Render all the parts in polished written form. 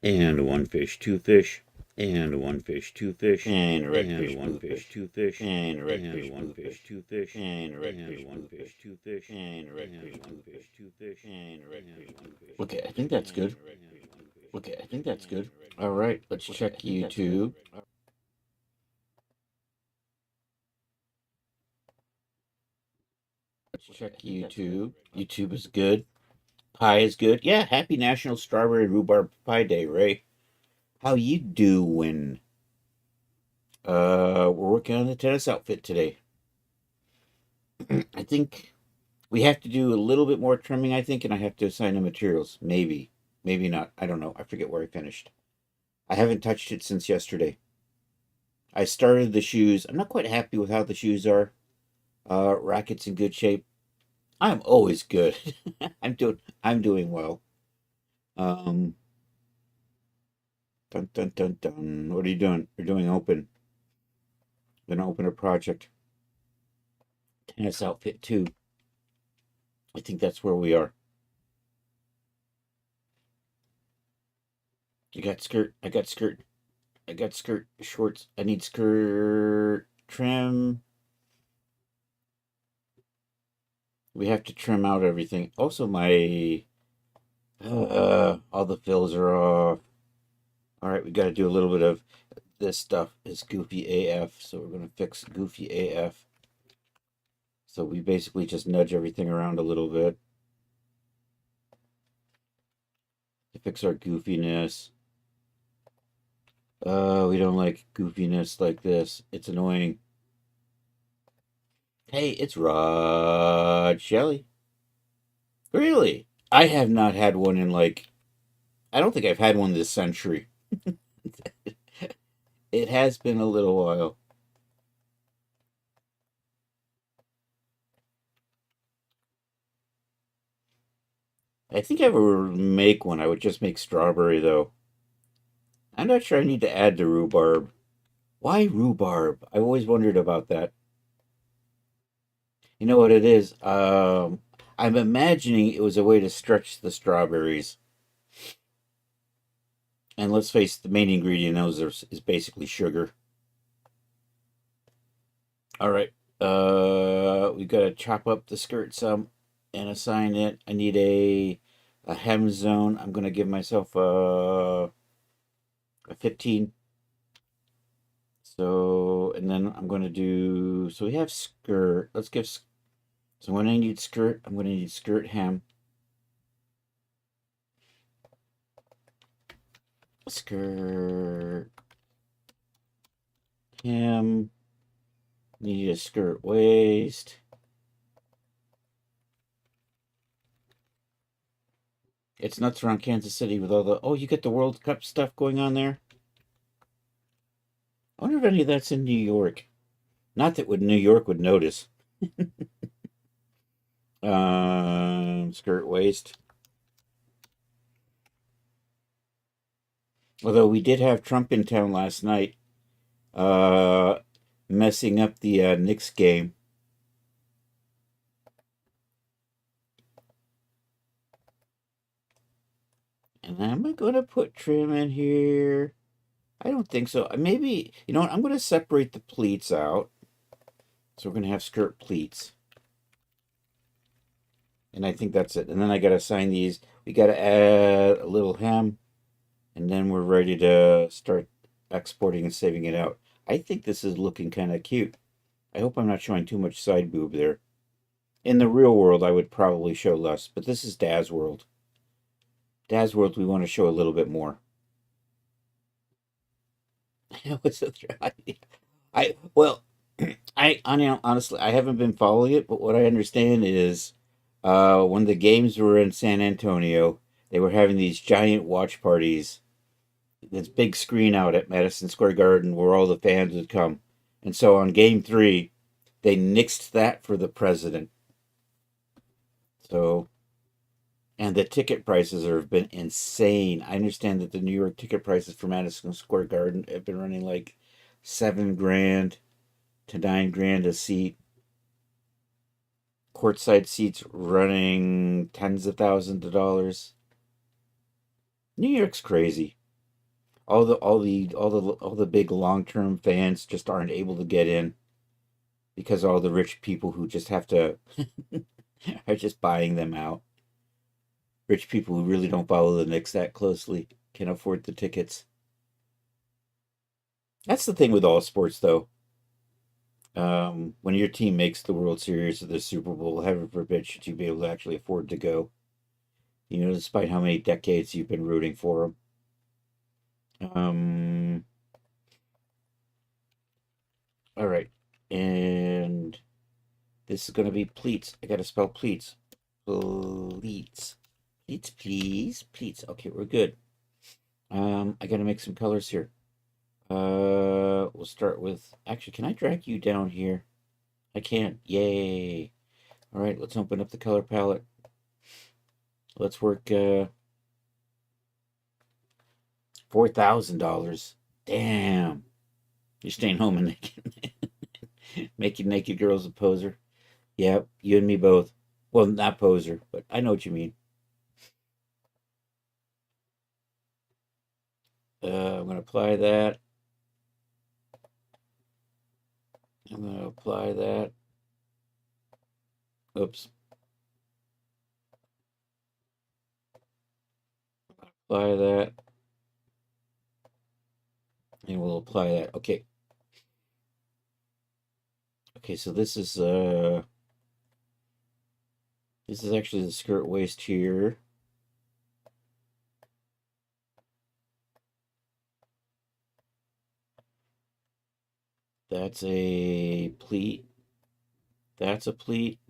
and one fish, two fish, and one fish, two fish, and a red and fish, one blue fish, fish, two fish, and a red and fish, one blue fish, fish, two fish, and a red and fish, one blue fish, fish, two fish, and a red and fish, one blue fish, fish, two fish, and a red and fish, one blue fish. fish, Okay, two I think fish, that's good. and one fish, Okay, two I think fish, that's good. and a red All fish. right, let's check YouTube. Let's check YouTube. YouTube is good. Pie is good. Yeah, happy National Strawberry and Rhubarb Pie Day, Ray. How you doing? We're working on the tennis outfit today. I think we have to do a little bit more trimming, I think, and I have to assign the materials. Maybe. Maybe not. I don't know. I forget where I finished. I haven't touched it since yesterday. I started the shoes. I'm not quite happy with how the shoes are. Racket's in good shape. I'm always good. I'm doing well. Um Dun dun dun dun. What are you doing? You're doing open. Gonna open a project. Tennis outfit too. I think that's where we are. I got skirt. I got skirt. I got skirt shorts. I need skirt trim. We have to trim out everything. Also, my all the fills are off. All right, we got to do a little bit of this stuff. Is goofy AF, so we're gonna fix goofy AF. So we basically just nudge everything around a little bit to fix our goofiness. We don't like goofiness like this. It's annoying. Hey, it's Rod Shelley. Really? I have not had one in like, I don't think I've had one this century. It has been a little while. I think if I were to make one, I would just make strawberry though. I'm not sure I need to add the rhubarb. Why rhubarb? I've always wondered about that. You know what it is? I'm imagining it was a way to stretch the strawberries. And let's face it, the main ingredient is basically sugar. All right. We gotta chop up the skirt some and assign it. I need a hem zone. I'm gonna give myself a 15. So and then I'm gonna do. So we have skirt. Let's give. So when I need skirt, I'm gonna need skirt hem. Skirt hem. Need a skirt waist. It's nuts around Kansas City with all the. Oh, you get the World Cup stuff going on there. I wonder if any of that's in New York. Not that would New York would notice. Skirt waist. Although we did have Trump in town last night, uh, messing up the Knicks game. And am I going to put trim in here? I don't think so. Maybe, you know what? I'm going to separate the pleats out. So we're going to have skirt pleats. And I think that's it. And then I got to assign these. We got to add a little hem. And then we're ready to start exporting and saving it out. I think this is looking kind of cute. I hope I'm not showing too much side boob there. In the real world, I would probably show less, but this is Daz World. Daz World, we want to show a little bit more. What's the I well, honestly, I haven't been following it, but what I understand is, when the games were in San Antonio, they were having these giant watch parties. This big screen out at Madison Square Garden where all the fans would come, and so on Game Three, they nixed that for the president. So and the ticket prices have been insane. I understand that the New York ticket prices for Madison Square Garden have been running like 7 grand to 9 grand a seat. Courtside seats running tens of thousands of dollars. New York's crazy. All the big long-term fans just aren't able to get in because all the rich people who just have to are just buying them out. Rich people who really don't follow the Knicks that closely can afford the tickets. That's the thing with all sports, though. When your team makes the World Series or the Super Bowl, heaven forbid, should you be able to actually afford to go? Despite how many decades you've been rooting for them. All right, and this is going to be pleats. I got to spell pleats. Pleats. Pleats, please. Pleats. Okay, we're good. I got to make some colors here. We'll start with. Actually, can I drag you down here? I can. Yay! All right, let's open up the color palette. Let's work. $4,000. Damn! You're staying home and making naked girls a poser. Yep, you and me both. Well, not poser, but I know what you mean. I'm gonna apply that. I'm gonna apply that. Oops. Apply that. And we'll apply that. Okay. Okay, so this is actually the skirt waist here. That's a pleat. That's a pleat.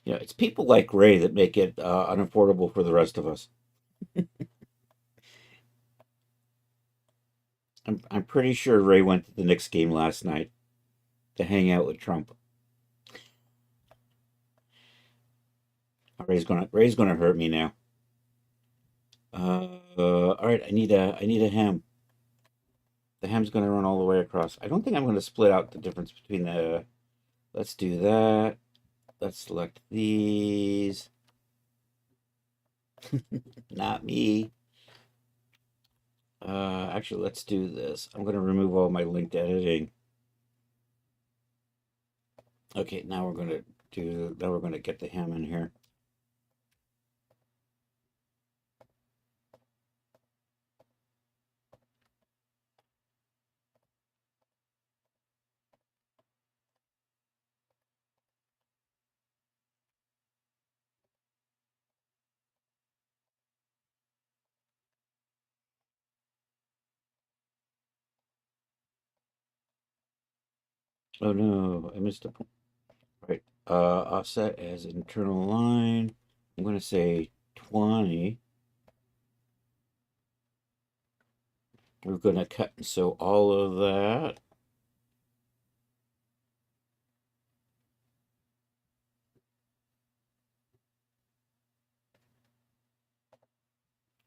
It's people like Ray that make it unaffordable for the rest of us. I'm pretty sure Ray went to the Knicks game last night to hang out with Trump. Ray's gonna hurt me now. All right, I need a hem. The hem's gonna run all the way across. I don't think I'm gonna split out the difference between the. Let's do that. Let's select these. Not me. Actually, let's do this. I'm gonna remove all my linked editing. Okay, now we're gonna get the hem in here. Oh no, I missed a point. Right. Offset as internal line. I'm gonna say 20. We're gonna cut and sew all of that.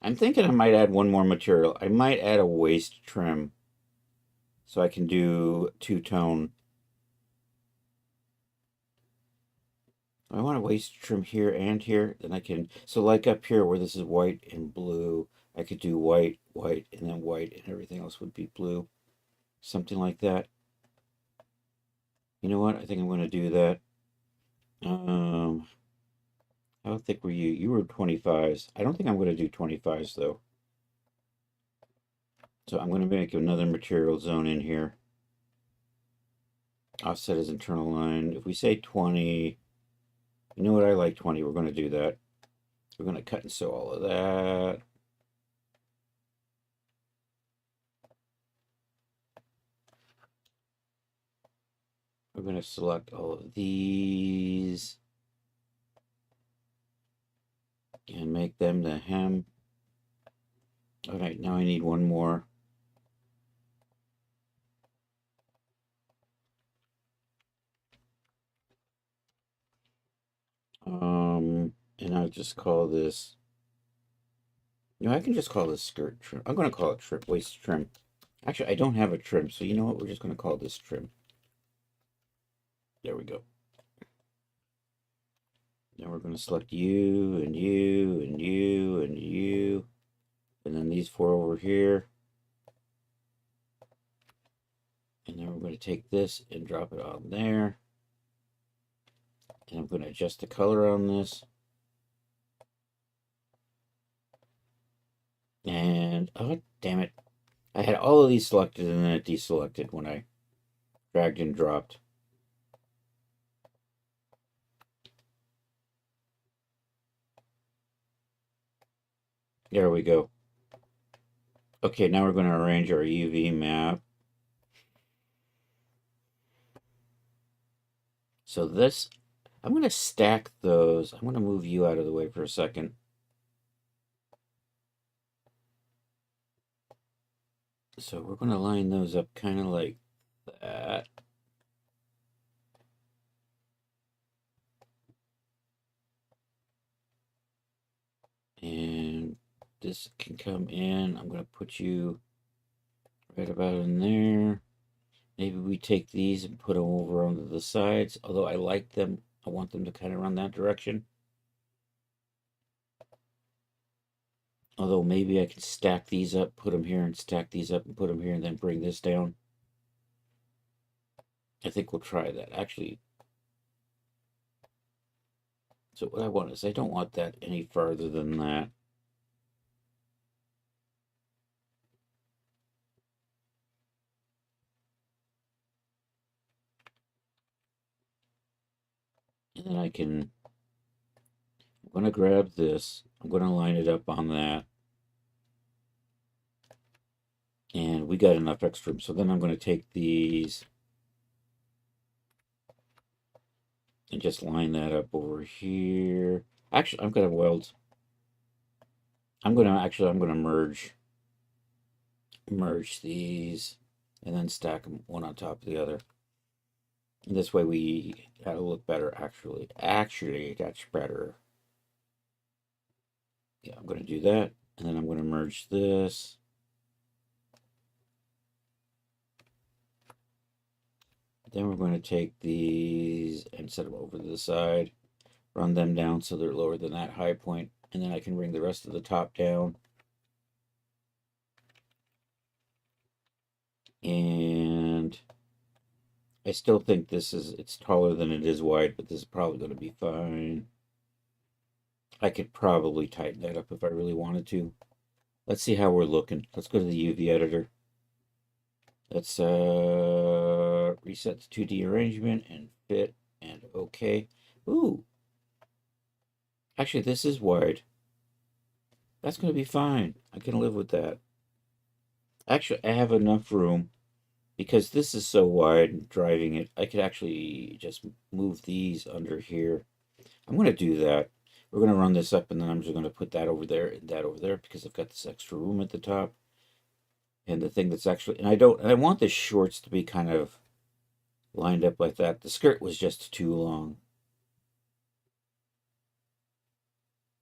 I'm thinking I might add one more material. I might add a waist trim so I can do two-tone. I want a waist trim here and here. Then I can, so like up here where this is white and blue, I could do white, white, and then white, and everything else would be blue. Something like that. You know what? I think I'm going to do that. How thick were you? You were 25s. I don't think I'm going to do 25s though. So I'm going to make another material zone in here. Offset as internal line. If we say 20, you know what? I like 20. We're going to do that. We're going to cut and sew all of that. We're going to select all of these and make them the hem. All right, now I need one more. And I'll just call this. I can just call this skirt trim. I'm going to call it waist trim. Actually, I don't have a trim, so you know what? We're just going to call this trim. There we go. Now we're we're going to select you and you and you and you. And then these four over here. And then we're going to take this and drop it on there. And I'm going to adjust the color on this. And, oh, damn it. I had all of these selected and then it deselected when I dragged and dropped. There we go. Okay, now we're going to arrange our UV map. So this, I'm going to stack those. I'm going to move you out of the way for a second. So we're going to line those up kind of like that. And this can come in. I'm going to put you right about in there. Maybe we take these and put them over onto the sides. Although I like them, I want them to kind of run that direction. Although maybe I can stack these up, put them here, and stack these up and put them here, and then bring this down. I think we'll try that. Actually, so what I want is I don't want that any farther than that. And then I'm going to grab this. I'm going to line it up on that. And we got enough extra room. So then I'm going to take these and just line that up over here. Actually, I'm going to weld. I'm going to merge these and then stack them one on top of the other. And this way we gotta look better, actually. Actually, that's better. Yeah, I'm going to do that. And then I'm going to merge this. Then we're going to take these and set them over to the side. Run them down so they're lower than that high point. And then I can bring the rest of the top down. And I still think it's taller than it is wide, but this is probably going to be fine. I could probably tighten that up if I really wanted to. Let's see how we're looking. Let's go to the UV editor. Let's reset the 2D arrangement and fit and okay. Ooh. Actually, this is wide. That's going to be fine. I can live with that. Actually, I have enough room because this is so wide and driving it. I could actually just move these under here. I'm going to do that. We're going to run this up and then I'm just going to put that over there and that over there because I've got this extra room at the top. And the thing that's actually, and I want the shorts to be kind of lined up like that. The skirt was just too long.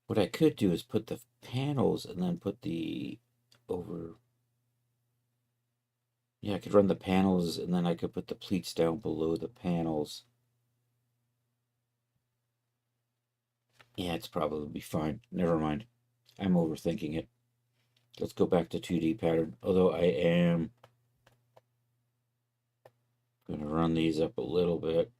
What I could do is put the panels and then put the over. Yeah, I could run the panels and then I could put the pleats down below the panels. Yeah, it's probably be fine. Never mind. I'm overthinking it. Let's go back to 2D pattern. Although I am going to run these up a little bit.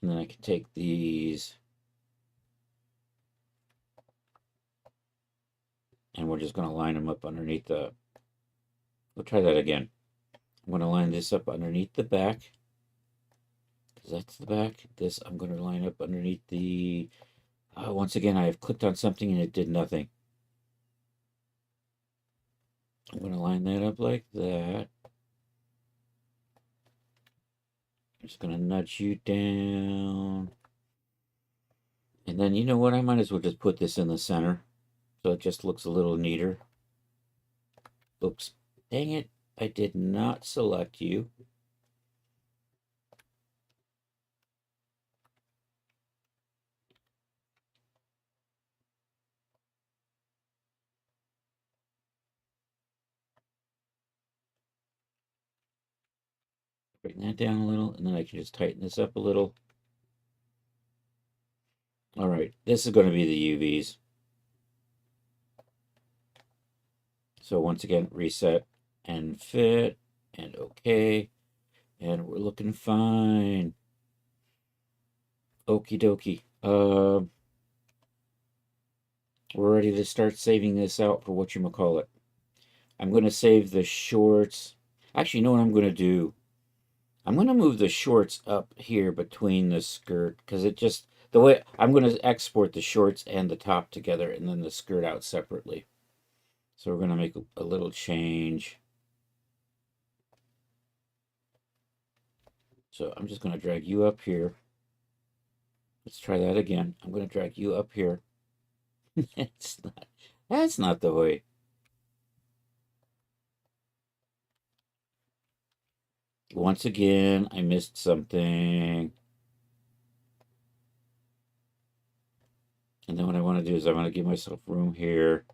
And then I can take these. And we're just going to line them up underneath the... We'll try that again. I'm going to line this up underneath the back. Because that's the back. This I'm going to line up underneath the... once again, I have clicked on something and it did nothing. I'm going to line that up like that. I'm just going to nudge you down. And then, you know what? I might as well just put this in the center. So it just looks a little neater. Oops. Dang it. I did not select you. Bring that down a little, and then I can just tighten this up a little. All right, this is going to be the UVs. So once again, reset and fit and okay. And we're looking fine. Okie dokie. We're ready to start saving this out for whatchamacallit. I'm going to save the shorts. Actually, you know what I'm going to do? I'm going to move the shorts up here between the skirt because it just, the way, I'm going to export the shorts and the top together and then the skirt out separately. So we're going to make a little change. So I'm just going to drag you up here. Let's try that again. I'm going to drag you up here. That's not the way. Once again, I missed something. And then what I want to do is I want to give myself room here.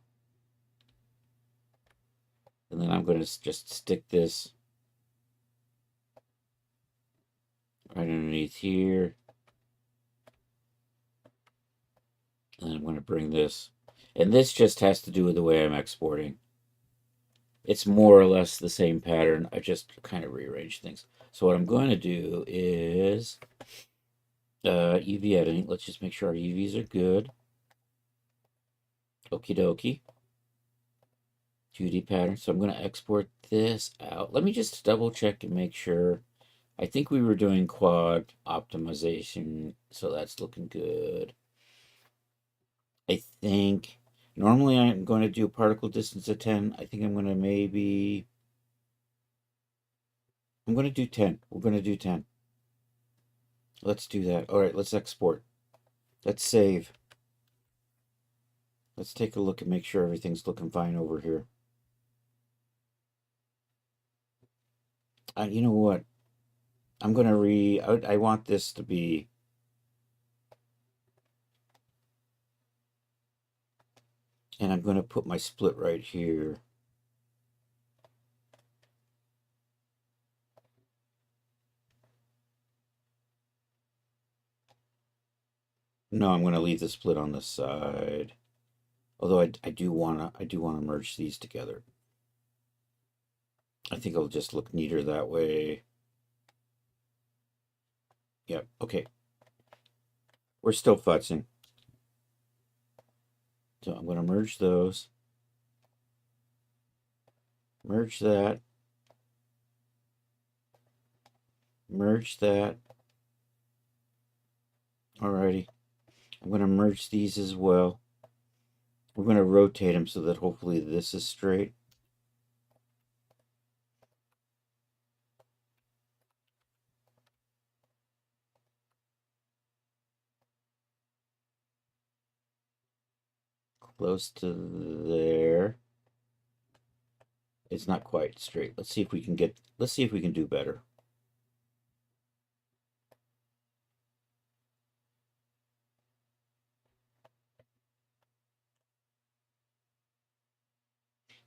And then I'm going to just stick this right underneath here. And I'm going to bring this. And this just has to do with the way I'm exporting. It's more or less the same pattern. I just kind of rearranged things. So what I'm going to do is UV editing. Let's just make sure our UVs are good. Okie dokie. 2D pattern. So I'm going to export this out. Let me just double check and make sure. I think we were doing quad optimization, so that's looking good. I think normally I'm going to do particle distance of 10. I think I'm going to I'm going to do 10. We're going to do 10. Let's do that. All right, let's export. Let's save. Let's take a look and make sure everything's looking fine over here. You know what? I'm going to I want this to be. And I'm going to put my split right here. No, I'm going to leave the split on the side. Although I do want to merge these together. I think it'll just look neater that way. Yep, okay. We're still futzing. So I'm going to merge those. Merge that. Merge that. Alrighty. I'm going to merge these as well. We're going to rotate them so that hopefully this is straight. Close to there. It's not quite straight. Let's see if we can do better.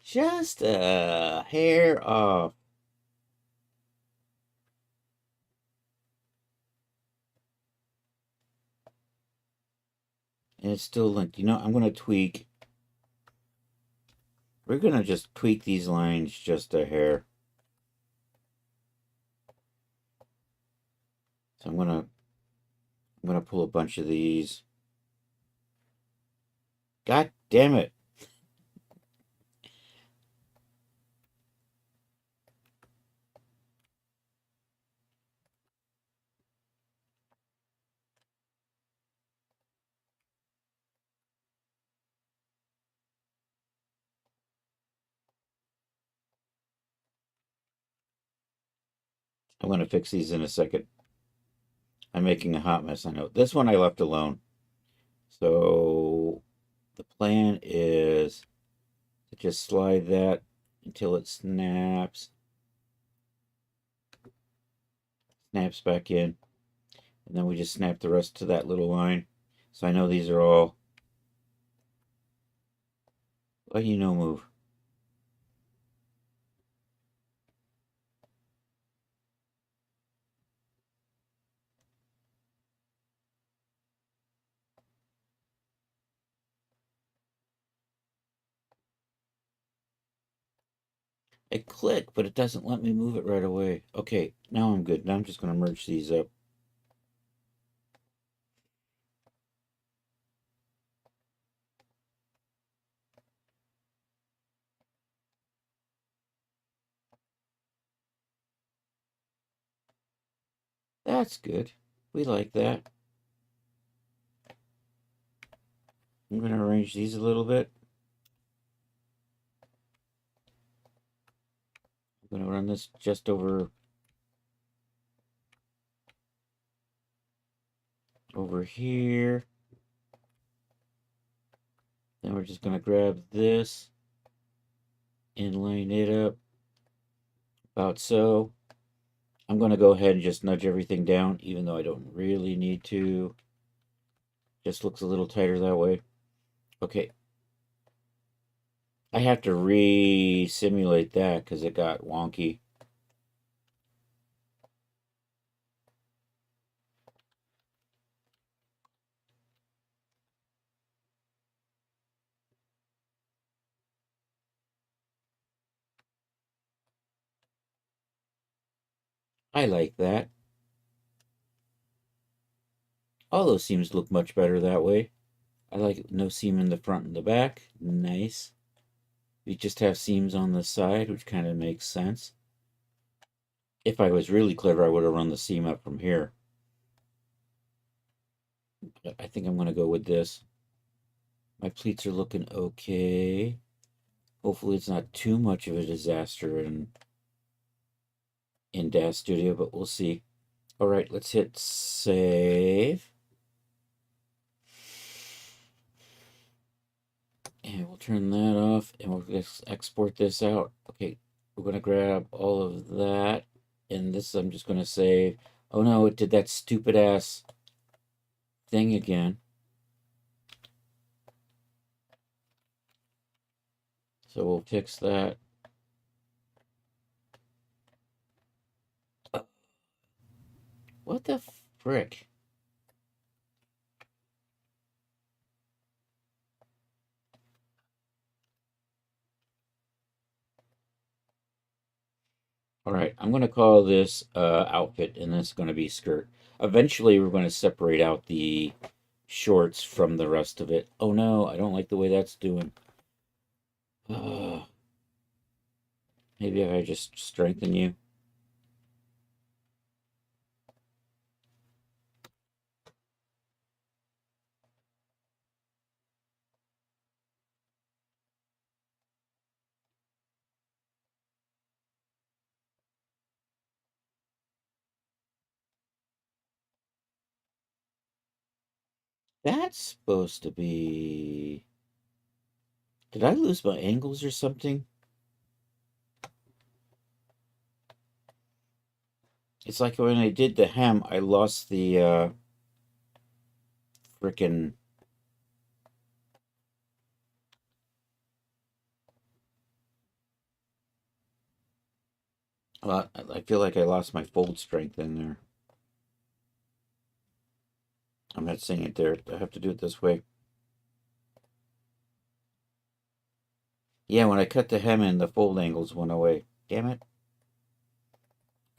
Just a hair off. And it's still linked. You know, I'm going to tweak. We're going to just tweak these lines just a hair. So I'm going to pull a bunch of these. God damn it. I'm going to fix these in a second. I'm making a hot mess, I know. This one I left alone. So the plan is to just slide that until it snaps. Snaps back in. And then we just snap the rest to that little line. So I know these are all. Let you know move. I click, but it doesn't let me move it right away. Okay, now I'm good. Now I'm just going to merge these up. That's good. We like that. I'm going to arrange these a little bit. I'm going to run this just over here. Then we're just going to grab this and line it up about so. I'm going to go ahead and just nudge everything down, even though I don't really need to. Just looks a little tighter that way. Okay. I have to re-simulate that because it got wonky. I like that. All those seams look much better that way. I like no seam in the front and the back. Nice. We just have seams on the side, which kind of makes sense. If I was really clever, I would have run the seam up from here. But I think I'm going to go with this. My pleats are looking okay. Hopefully it's not too much of a disaster in DAS Studio, but we'll see. All right, let's hit save. And we'll turn that off and we'll just export this out. Okay, we're going to grab all of that. And this I'm just going to save. Oh no, it did that stupid ass thing again. So we'll fix that. What the frick? All right, I'm going to call this outfit, and it's going to be skirt. Eventually, we're going to separate out the shorts from the rest of it. Oh no, I don't like the way that's doing. Maybe if I just strengthen you. That's supposed to be... Did I lose my angles or something? It's like when I did the hem, I lost the frickin'... I feel like I lost my fold strength in there. I'm not saying it there. I have to do it this way. Yeah, when I cut the hem in, the fold angles went away. Damn it.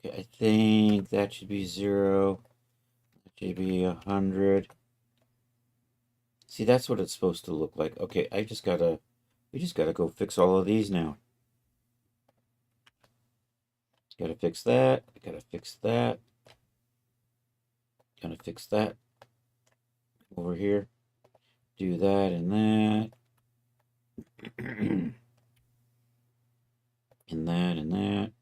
Okay, I think that should be 0. That should be 100. See, that's what it's supposed to look like. Okay, we just gotta go fix all of these now. Gotta fix that. Gotta fix that. Gotta fix that. Over here. Do that and that. And that and that.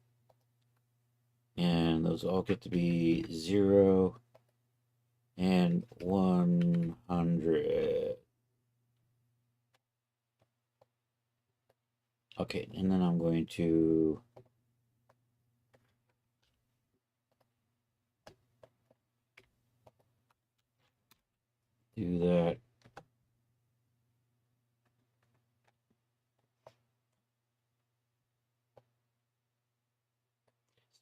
And those all get to be 0 and 100. Okay, and then I'm going to do that.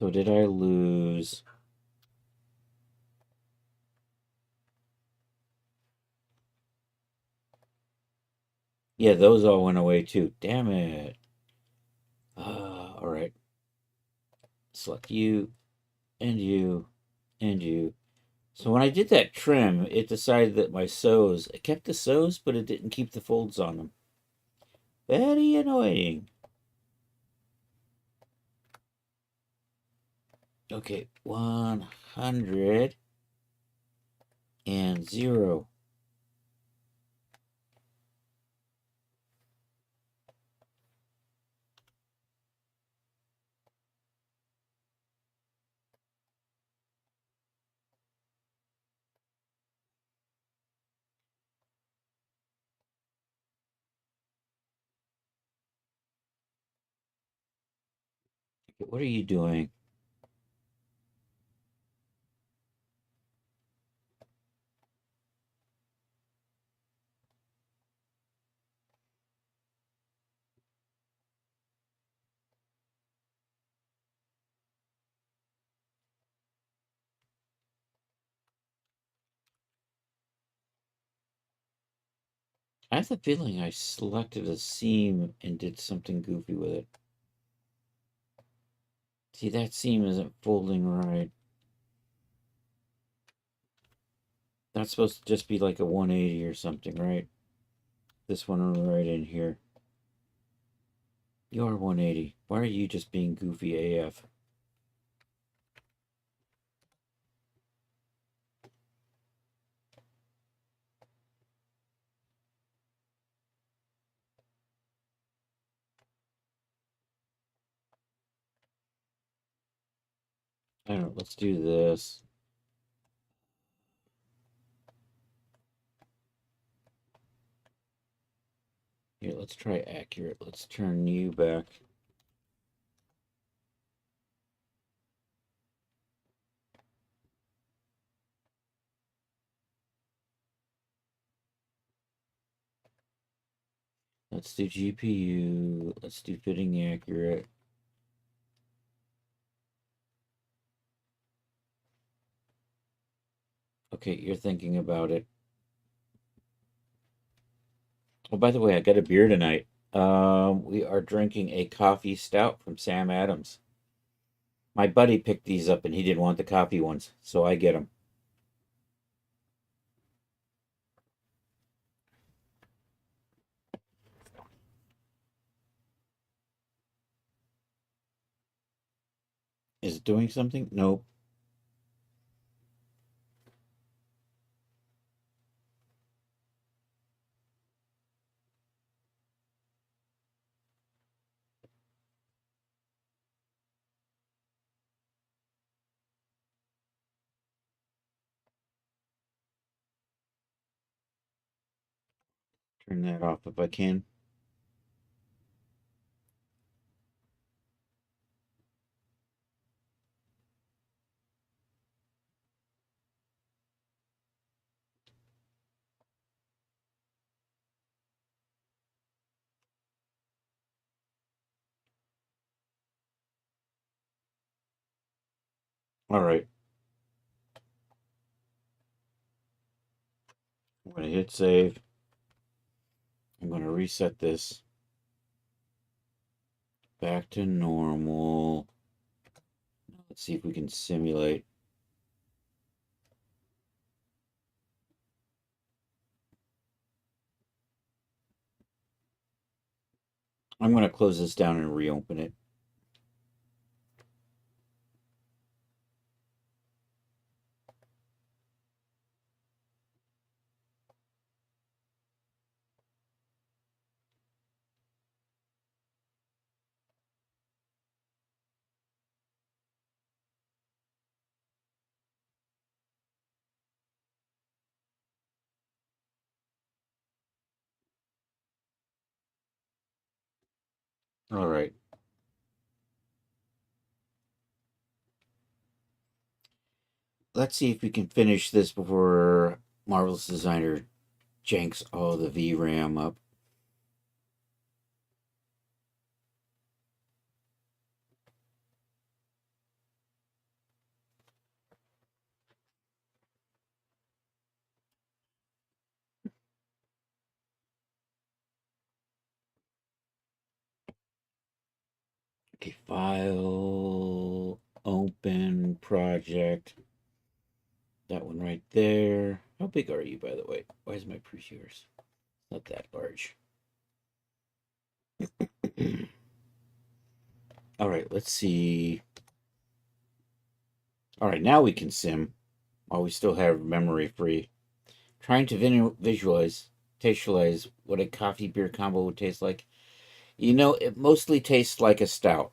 So did I lose? Yeah, those all went away too. Damn it. All right. Select you and you and you. So when I did that trim, it decided that my sews, it kept the sews, but it didn't keep the folds on them. Very annoying. Okay, 100 and 0. What are you doing? I have the feeling I selected a seam and did something goofy with it. See, that seam isn't folding right. That's supposed to just be like a 180 or something, right? This one right in here. You're 180. Why are you just being goofy AF? I don't know. Let's do this. Here, let's try accurate. Let's turn you back. Let's do GPU. Let's do fitting accurate. Okay, you're thinking about it. Oh, by the way, I got a beer tonight. We are drinking a coffee stout from Sam Adams. My buddy picked these up and he didn't want the coffee ones, so I get them. Is it doing something? Nope. Turn that off if I can. All right. I'm going to hit save. I'm going to reset this back to normal. Let's see if we can simulate. I'm going to close this down and reopen it. All right. Let's see if we can finish this before Marvelous Designer janks all the VRAM up. Okay, file, open, project. That one right there. How big are you, by the way? Why is my pre-yours not that large? All right, let's see. All right, now we can sim while we still have memory free. Trying to visualize what a coffee beer combo would taste like. You know, it mostly tastes like a stout,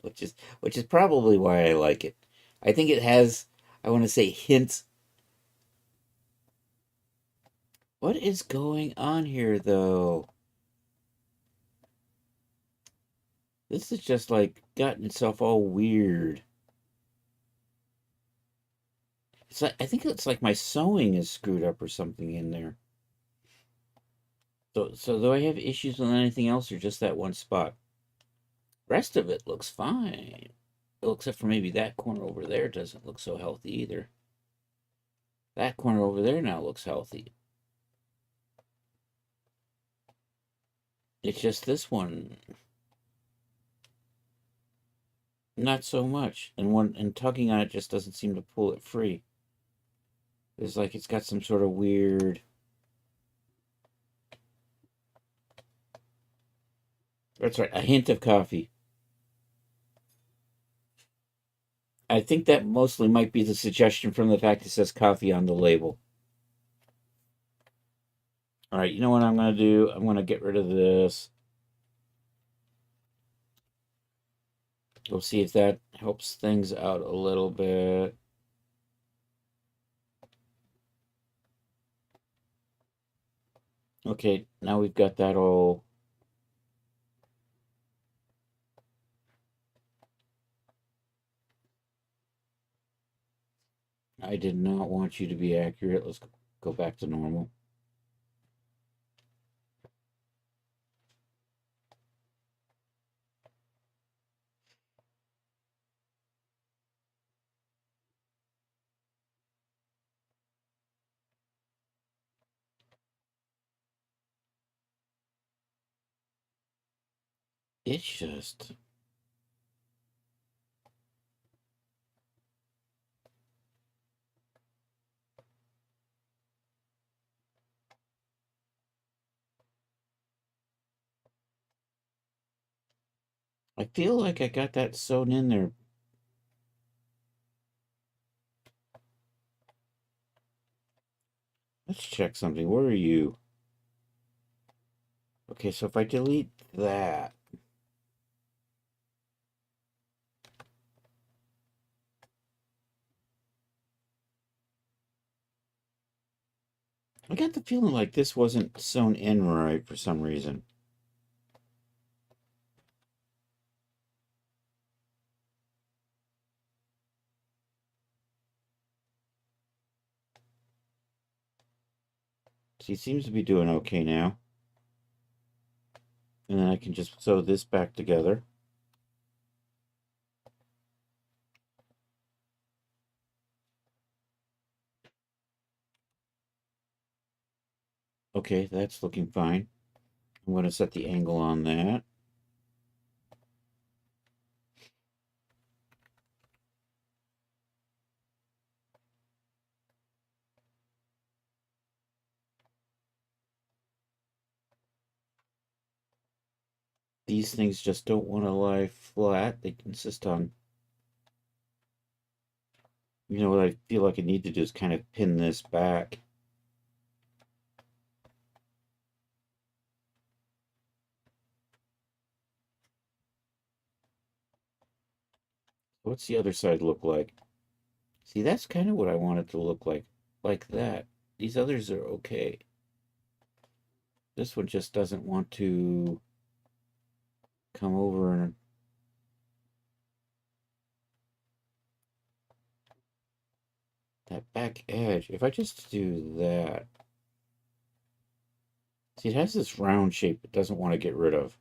which is probably why I like it. I think it has, I want to say, hints. What is going on here, though? This is just like gotten itself all weird. It's like I think it's like my sewing is screwed up or something in there. So do I have issues with anything else or just that one spot? Rest of it looks fine. Well, except for maybe that corner over there doesn't look so healthy either. That corner over there now looks healthy. It's just this one, not so much. And tugging on it just doesn't seem to pull it free. It's like it's got some sort of weird. That's right, a hint of coffee. I think that mostly might be the suggestion from the fact it says coffee on the label. All right, you know what I'm going to do? I'm going to get rid of this. We'll see if that helps things out a little bit. Okay, now we've got that all. I did not want you to be accurate. Let's go back to normal. It's just. I feel like I got that sewn in there. Let's check something. Where are you? Okay, so if I delete that. I got the feeling like this wasn't sewn in right for some reason. See, it seems to be doing okay now. And then I can just sew this back together. Okay, that's looking fine. I'm going to set the angle on that. These things just don't want to lie flat. They insist on, what I feel like I need to do is kind of pin this back. What's the other side look like? See, that's kind of what I want it to look like that. These others are okay. This one just doesn't want to come over and that back edge. If I just do that, see, it has this round shape it doesn't want to get rid of.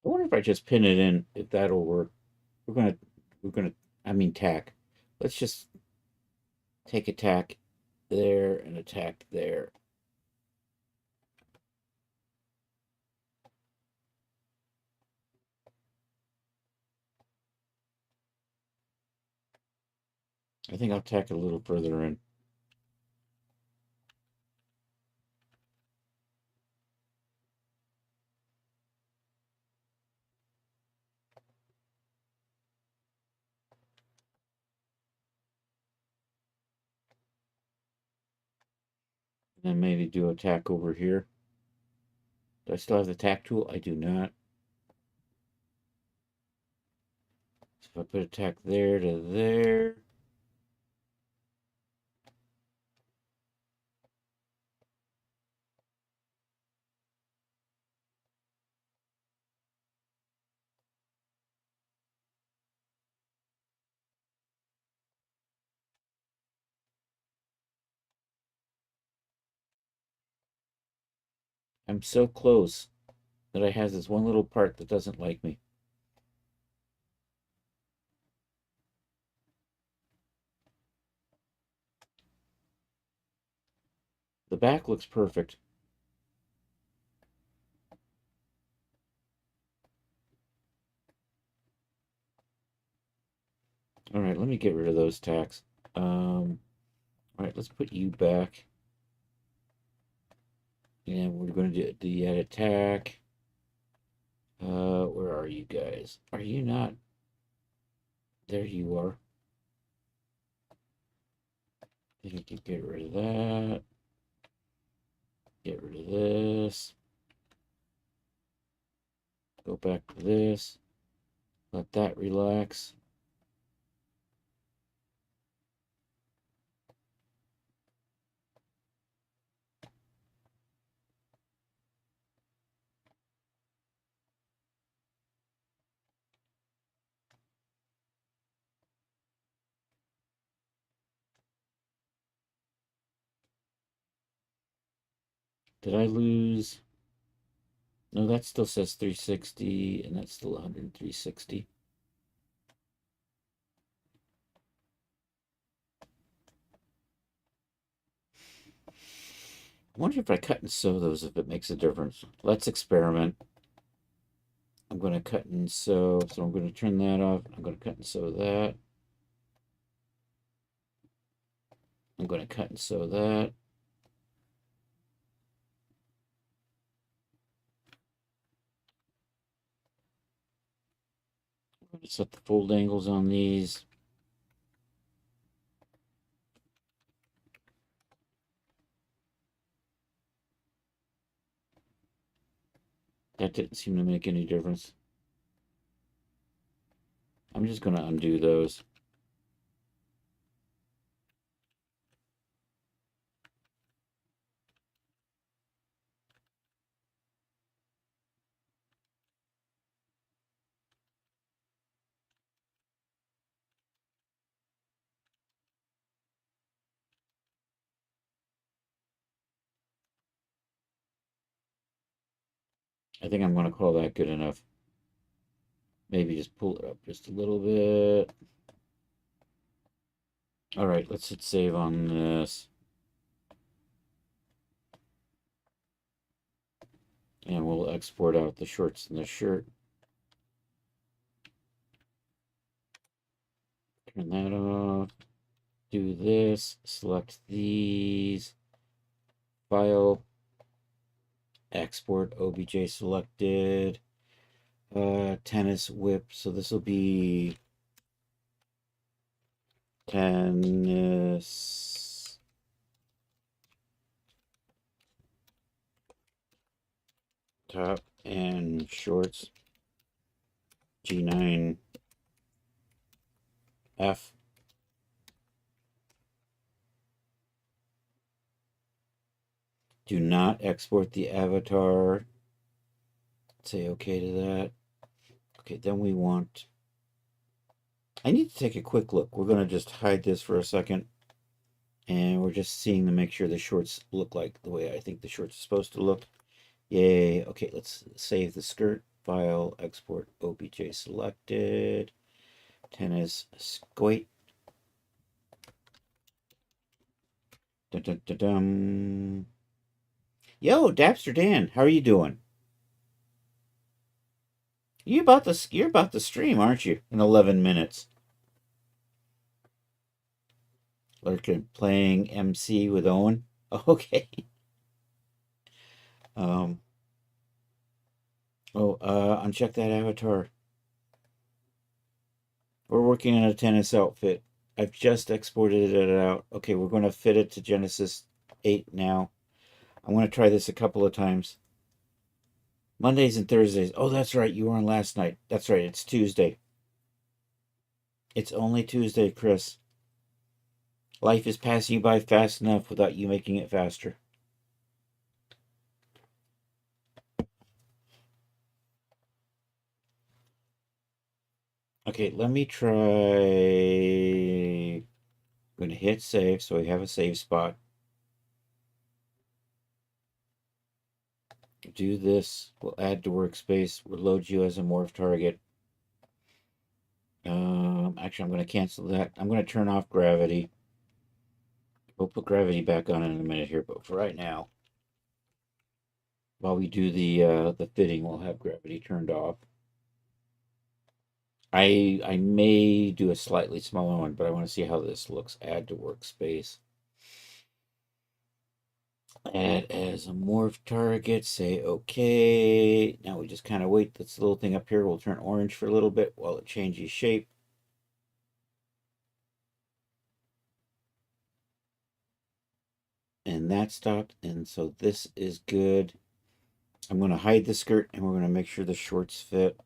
I wonder if I just pin it in, if that'll work. We're gonna, I mean tack. Let's just take a tack there and a tack there. I think I'll tack it a little further in. And then maybe do a tack over here. Do I still have the tack tool? I do not. So if I put a tack there to there. I'm so close that I have this one little part that doesn't like me. The back looks perfect. All right, let me get rid of those tacks. All right, let's put you back. And we're going to do the add attack. Where are you guys? Are you not? There you are. I think I can get rid of that. Get rid of this. Go back to this. Let that relax. Did I lose? No, that still says 360, and that's still 103.60. I wonder if I cut and sew those, if it makes a difference. Let's experiment. I'm going to cut and sew, so I'm going to turn that off. I'm going to cut and sew that. I'm going to cut and sew that. I'm going to set the fold angles on these. That didn't seem to make any difference. I'm just going to undo those. I think I'm going to call that good enough. Maybe just pull it up just a little bit. All right, let's hit save on this. And we'll export out the shorts and the shirt. Turn that off. Do this. Select these. File. Export OBJ selected. Tennis whip. So this will be tennis top and shorts. G9 F. Do not export the avatar. Say okay to that. Okay, then we want... I need to take a quick look. We're going to just hide this for a second. And we're just seeing to make sure the shorts look like the way I think the shorts are supposed to look. Yay. Okay, let's save the skirt. file, export OBJ selected. Tennis squat. Dun, dun, dun, dun. Yo, Dapster Dan, how are you doing? You're about to stream, aren't you? In 11 minutes. Lurking playing MC with Owen. Okay. Um. Uncheck that avatar. We're working on a tennis outfit. I've just exported it out. Okay, we're going to fit it to Genesis 8 now. I'm going to try this a couple of times. Mondays and Thursdays. Oh, that's right. You were on last night. That's right. It's Tuesday. It's only Tuesday, Chris. Life is passing you by fast enough without you making it faster. Okay, let me try. I'm going to hit save so we have a save spot. Do this. We'll add to workspace. We'll load you as a morph target. Actually, I'm going to cancel that. I'm going to turn off gravity. We'll put gravity back on in a minute here, but for right now, while we do the fitting, we'll have gravity turned off. I may do a slightly smaller one, but I want to see how this looks. Add to workspace. Add as a morph target. Say okay. Now we just kind of wait. This little thing up here will turn orange for a little bit while it changes shape. And that stopped. And so this is good. I'm going to hide the skirt and we're going to make sure the shorts fit.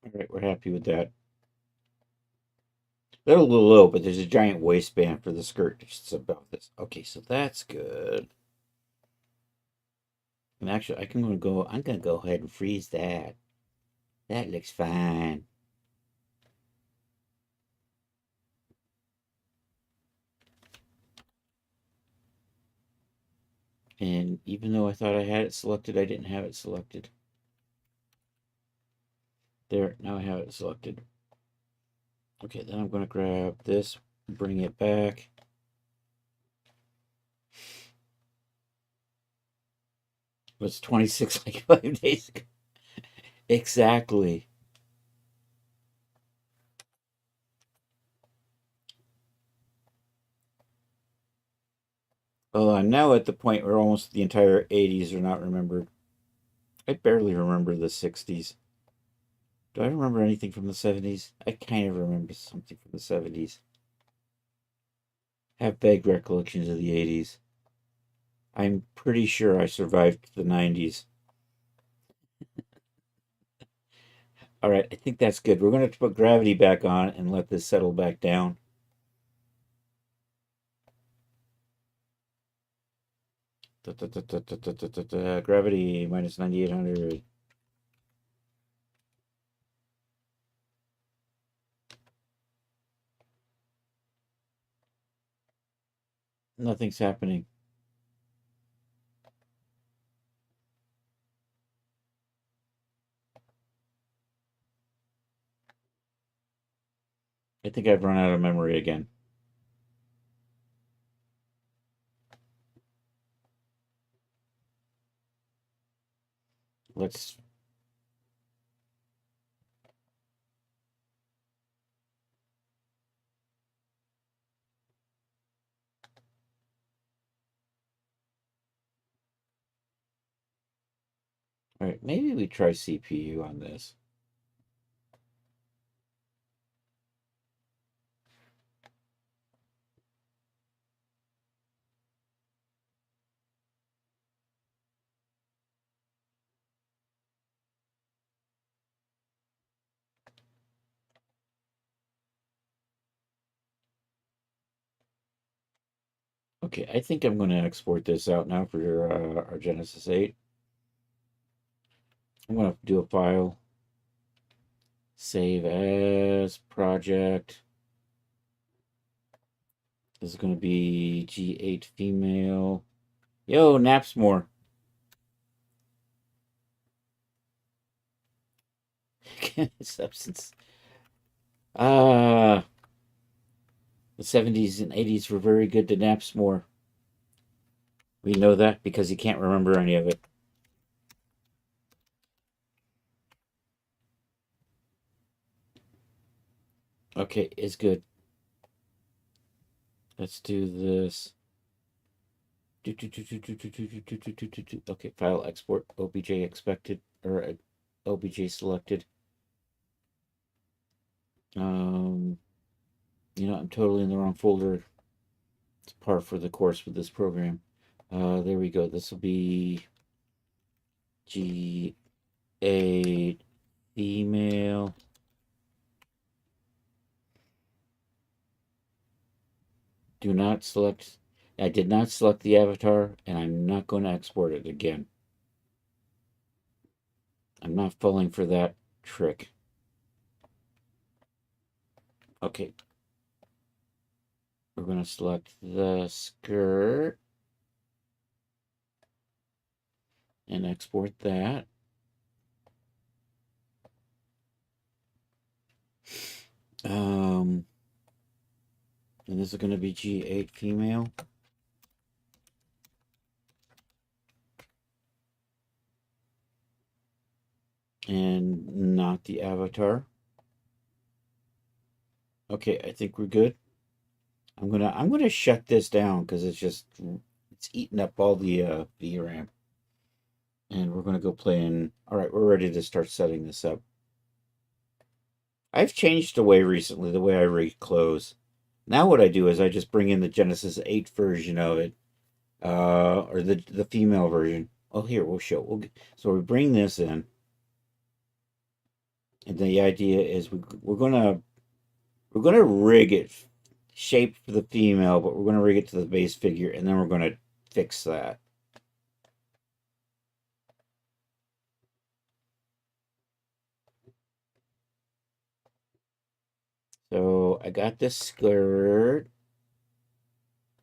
All right, we're happy with that. They're a little low, but there's a giant waistband for the skirt. It's about this. Okay, so that's good. And actually, I'm gonna go ahead and freeze that. That looks fine. And even though I thought I had it selected, I didn't have it selected. There, now I have it selected. Okay, then I'm gonna grab this, bring it back. It was 26 like 5 days ago. Exactly. Oh, I'm now at the point where almost the entire 80s are not remembered. I barely remember the 60s. Do I remember anything from the 70s? I kind of remember something from the 70s. Have vague recollections of the 80s. I'm pretty sure I survived the 90s. All right, I think that's good. We're going to put gravity back on and let this settle back down. Gravity minus 9,800. Nothing's happening. I think I've run out of memory again. Let's. All right, maybe we try CPU on this. Okay, I think I'm going to export this out now for our Genesis 8. I'm going to do a file. Save as project. This is going to be G8 female. Yo, naps more. Substance. Ah, the 70s and 80s were very good to naps more. We know that because he can't remember any of it. Okay, it's good. Let's do this. Okay, file export obj expected or obj selected. You know, I'm totally in the wrong folder. It's par for the course with this program. There we go. This will be G8 female. Do not select. I did not select the avatar, and I'm not going to export it again. I'm not falling for that trick. Okay. We're going to select the skirt and export that. And this is going to be G8 female. And not the avatar. Okay, I think we're good. I'm gonna shut this down because it's eating up all the VRAM. And we're gonna go play in. All right, we're ready to start setting this up. I've changed the way recently, the way I reclose. Now what I do is I just bring in the Genesis 8 version of it, or the female version. Oh, here we'll show. So we bring this in, and the idea is we're gonna rig it shape for the female, but we're gonna rig it to the base figure, and then we're gonna fix that. So I got this skirt.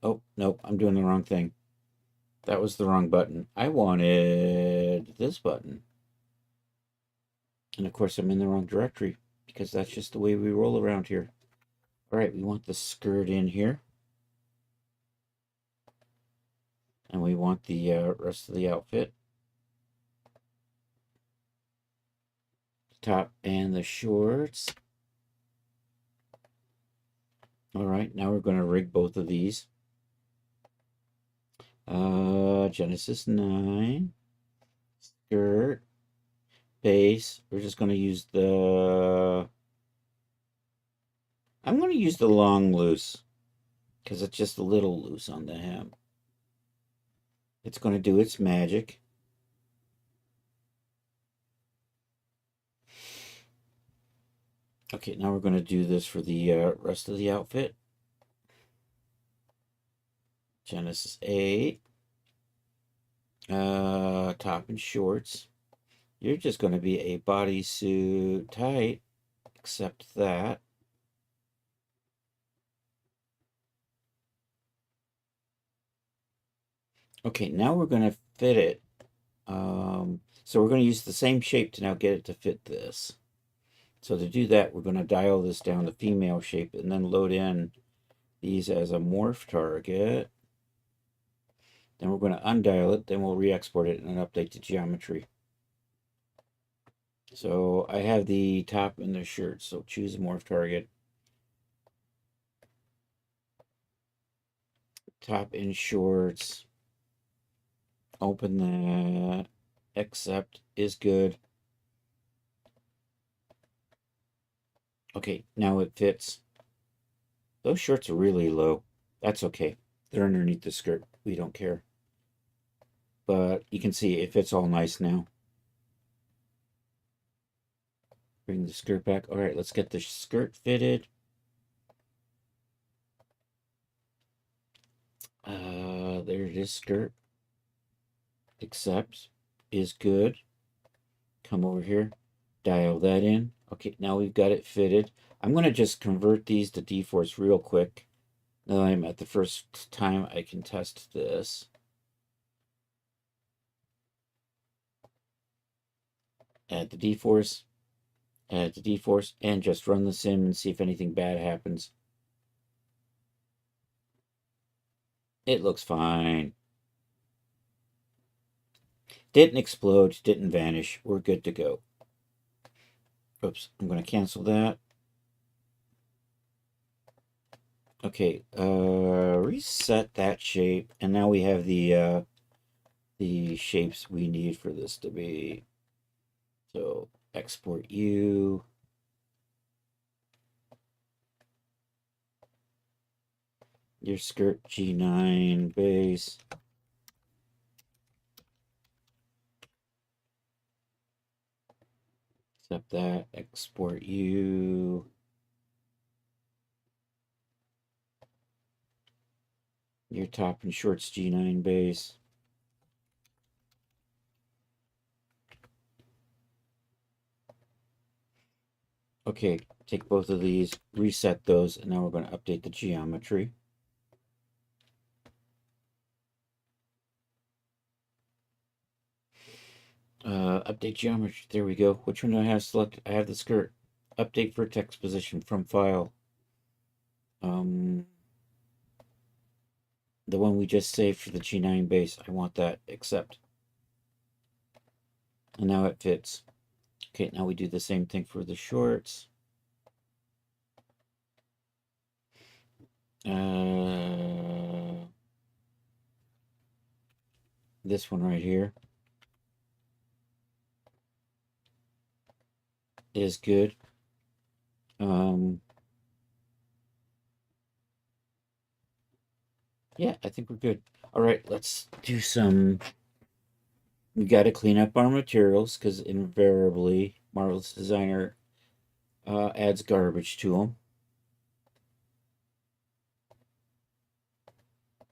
Oh, nope, I'm doing the wrong thing. That was the wrong button. I wanted this button. And of course, I'm in the wrong directory because that's just the way we roll around here. All right, we want the skirt in here. And we want the rest of the outfit. Top and the shorts. All right, now we're going to rig both of these. Genesis 9. Skirt. Base. We're just going to use I'm going to use the long loose because it's just a little loose on the hem. It's going to do its magic. Okay, now we're going to do this for the rest of the outfit. Genesis 8. Top and shorts. You're just going to be a bodysuit tight, except that. Okay, now we're going to fit it. So we're going to use the same shape to now get it to fit this. So to do that, we're going to dial this down to female shape and then load in these as a morph target. Then we're going to undial it. Then we'll re-export it and update the geometry. So I have the top and the shirt. So choose a morph target. Top and shorts. Open that. Accept is good. Okay, now it fits. Those shorts are really low. That's okay. They're underneath the skirt. We don't care. But you can see it fits all nice now. Bring the skirt back. All right, let's get the skirt fitted. There it is, skirt. Accept is good. Come over here, dial that in. Okay, now we've got it fitted. I'm going to just convert these to D-force real quick. Now I'm at the first time I can test this. Add the D-force, add the D-force, and just run the sim and see if anything bad happens. It looks fine. Didn't explode, didn't vanish. We're good to go. Oops, I'm going to cancel that. Okay, reset that shape, and now we have the shapes we need for this to be. So export you. Your skirt G9 base. Accept that. Export you. Your top and shorts G9 base. Okay, take both of these, reset those, and now we're going to update the geometry. Update geometry. There we go. Which one do I have selected? I have the skirt. Update vertex position from file. The one we just saved for the G9 base. I want that. Accept. And now it fits. Okay, now we do the same thing for the shorts. This one right here is good. Yeah, I think we're good. All right, let's do some. We got to clean up our materials because invariably Marvelous Designer adds garbage to them.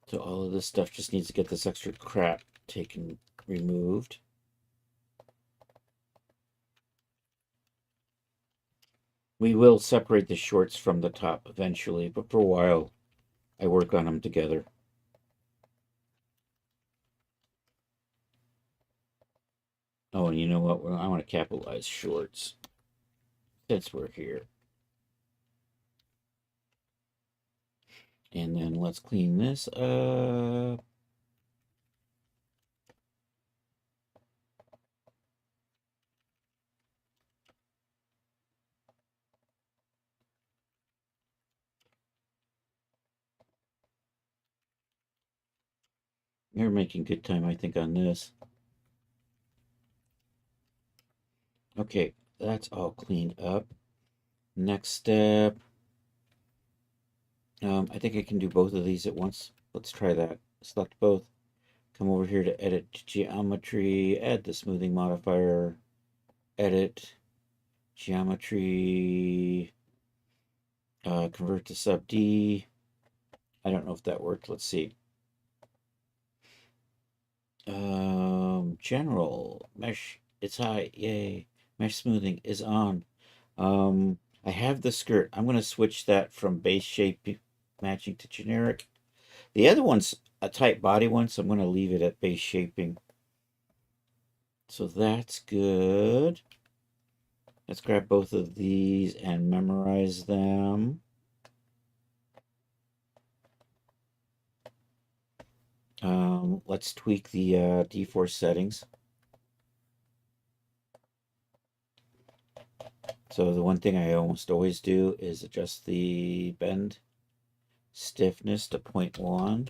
So all of this stuff just needs to get this extra crap removed. We will separate the shorts from the top eventually, but for a while I work on them together. Oh, and you know what? I want to capitalize shorts since we're here. And then let's clean this up. You're making good time, I think, on this. Okay, that's all cleaned up. Next step. I think I can do both of these at once. Let's try that. Select both. Come over here to edit geometry, add the smoothing modifier, edit geometry, convert to sub D. I don't know if that worked. Let's see. General mesh, it's high. Yay. Mesh smoothing is on. I have the skirt. I'm going to switch that from base shape matching to generic. The other one's a tight body one, so I'm going to leave it at base shaping. So that's good. Let's grab both of these and memorize them. Let's tweak the D-force settings. So the one thing I almost always do is adjust the bend stiffness to 0.1.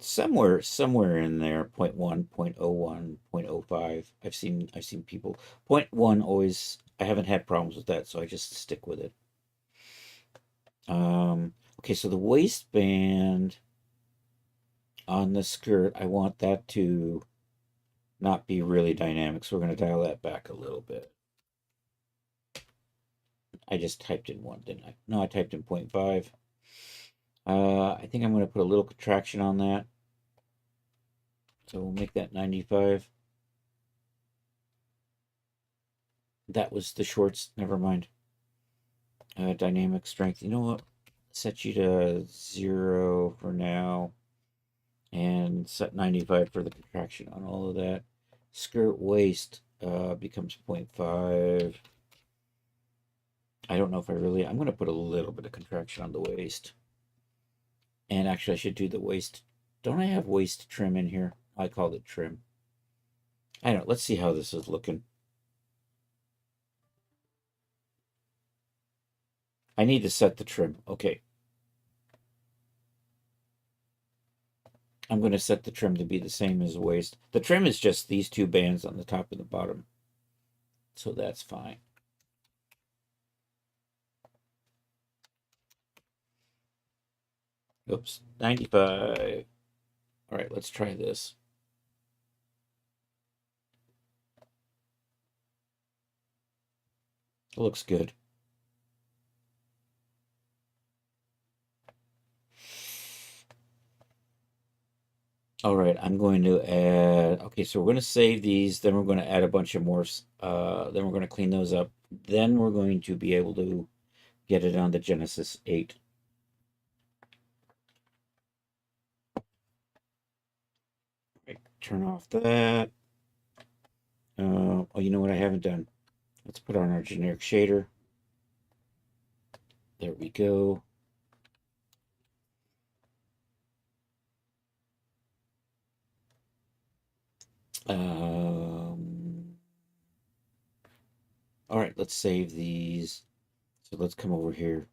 Somewhere in there, 0.1, 0.01, 0.05. I've seen people 0.1 always. I haven't had problems with that, so I just stick with it. Okay, so the waistband on the skirt, I want that to not be really dynamic, so we're going to dial that back a little bit. I just typed in 1, didn't I? No, I typed in 0.5. I think I'm going to put a little contraction on that. So we'll make that 95. That was the shorts. Never mind. Dynamic strength. You know what? Set you to 0 for now. And set 95 for the contraction on all of that. Skirt waist becomes 0.5. I don't know if I'm going to put a little bit of contraction on the waist. And actually, I should do the waist. Don't I have waist trim in here? I called it trim. I don't know. Let's see how this is looking. I need to set the trim. Okay. I'm going to set the trim to be the same as the waist. The trim is just these two bands on the top and the bottom. So that's fine. Oops, 95. All right, let's try this. It looks good. All right, I'm going to add, okay, so we're going to save these, then we're going to add a bunch of more, then we're going to clean those up. Then we're going to be able to get it on the Genesis 8. Right, turn off that. Oh, you know what I haven't done? Let's put on our generic shader. There we go. All right, let's save these. So let's come over here,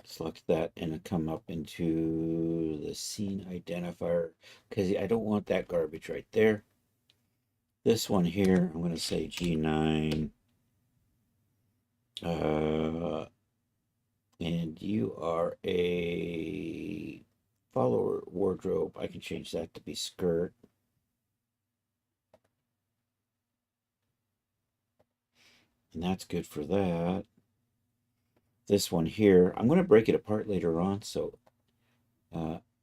select that, and come up into the scene identifier, because I don't want that garbage right there. This one here, I'm going to say G9. And you are a follower wardrobe. I can change that to be skirt. And that's good for that. This one here, I'm going to break it apart later on, so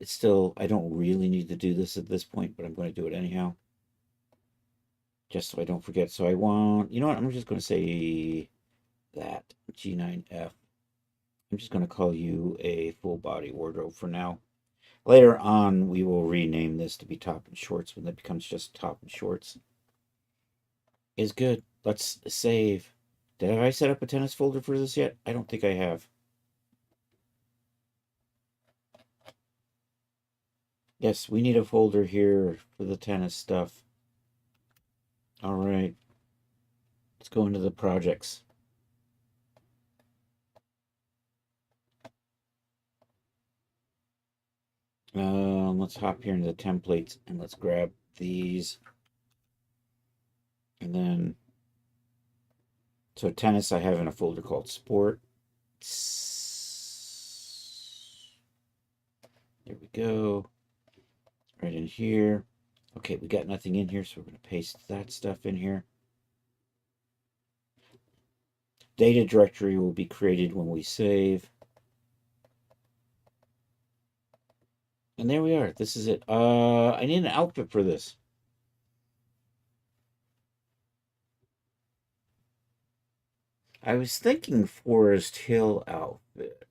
it's still, I don't really need to do this at this point, but I'm going to do it anyhow. Just so I don't forget. So I want, you know what, I'm just going to say that, G9F. I'm just going to call you a full body wardrobe for now. Later on, we will rename this to be top and shorts when it becomes just top and shorts. Is good. Let's save. Did I set up a tennis folder for this yet? I don't think I have. Yes, we need a folder here for the tennis stuff. All right. Let's go into the projects. Let's hop here into the templates and let's grab these. And then, so tennis I have in a folder called sport. There we go. Right in here. Okay, we got nothing in here, so we're going to paste that stuff in here. Data directory will be created when we save. And there we are. This is it. I need an outfit for this. I was thinking Forest Hill outfit.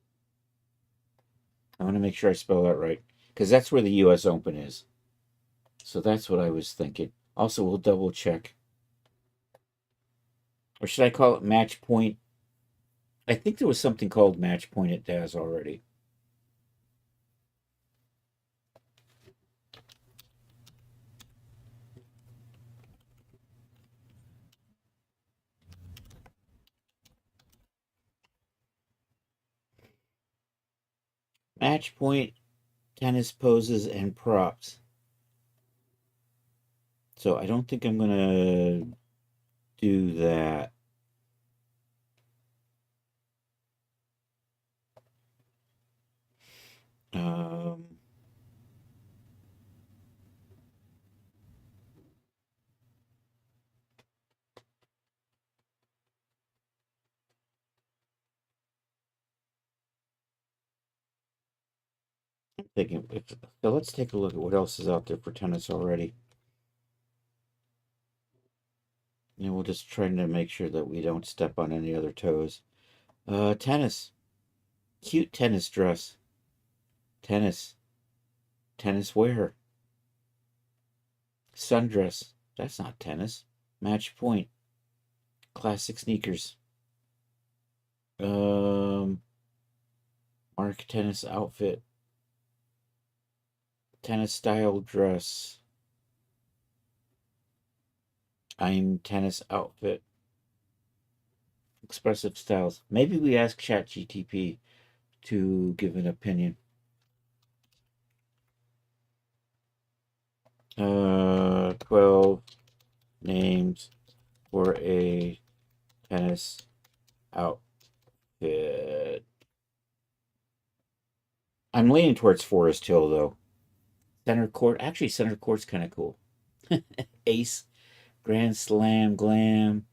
I want to make sure I spell that right, because that's where the U.S. Open is. So that's what I was thinking. Also, we'll double check. Or should I call it Match Point? I think there was something called Match Point at Daz already. Match Point, tennis poses, and props. So I don't think I'm going to do that. Um, I'm thinking, so let's take a look at what else is out there for tennis already. And we'll just try to make sure that we don't step on any other toes. Tennis. Cute tennis dress. Tennis. Tennis wear. Sundress. That's not tennis. Match point. Classic sneakers. Mark tennis outfit. Tennis style dress. I'm tennis outfit. Expressive styles. Maybe we ask ChatGTP to give an opinion. 12 names for a tennis outfit. I'm leaning towards Forest Hill though. Center court. Actually, center court's kind of cool. Ace, Grand Slam, Glam,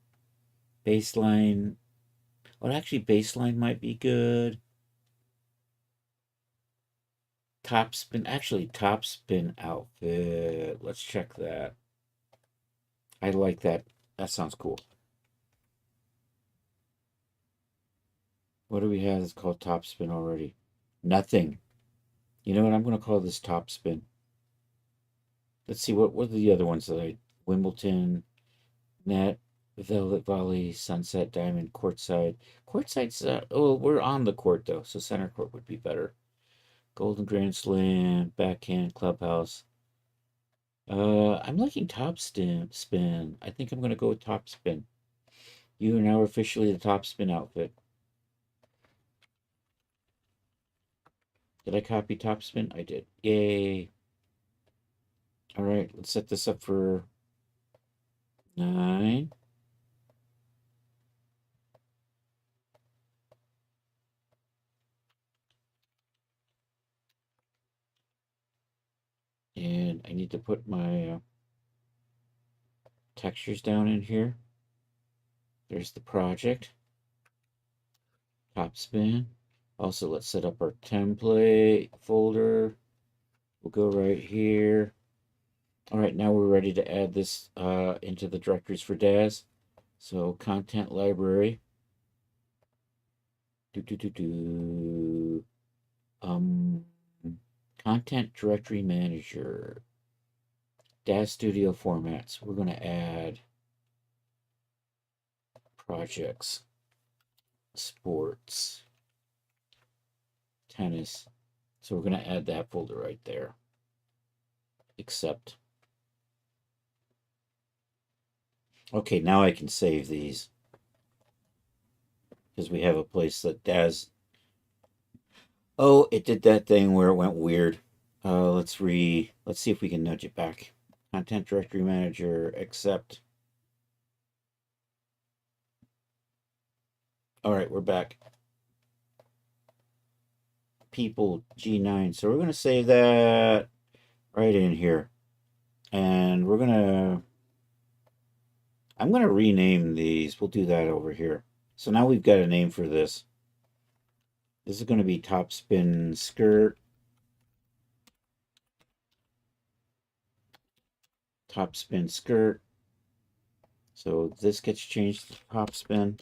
Baseline. Well, actually, Baseline might be good. Top spin. Actually, top spin outfit. Let's check that. I like that. That sounds cool. What do we have that's called top spin already? Nothing. You know what? I'm going to call this top spin. Let's see. What are the other ones that I. Wimbledon, Net, Velvet Volley, Sunset Diamond, Courtside. Courtside's. Oh, we're on the court though, so center court would be better. Golden Grand Slam, Backhand, Clubhouse. I'm liking top spin. I think I'm going to go with top spin. You are now officially the top spin outfit. Did I copy top spin? I did. Yay. All right, let's set this up for 9. And I need to put my textures down in here. There's the project. Top spin. Also, let's set up our template folder. We'll go right here. All right, now we're ready to add this into the directories for Daz. So content library. Content directory manager. Daz Studio formats. We're going to add projects, sports, tennis. So we're going to add that folder right there. Accept. Okay, now I can save these because we have a place that Daz. Oh, it did that thing where it went weird. Let's see if we can nudge it back. Content directory manager, accept. All right, we're back. People G9. So we're going to save that right in here. And I'm going to rename these. We'll do that over here. So now we've got a name for this. This is going to be top spin skirt. Top spin skirt. So this gets changed to top spin.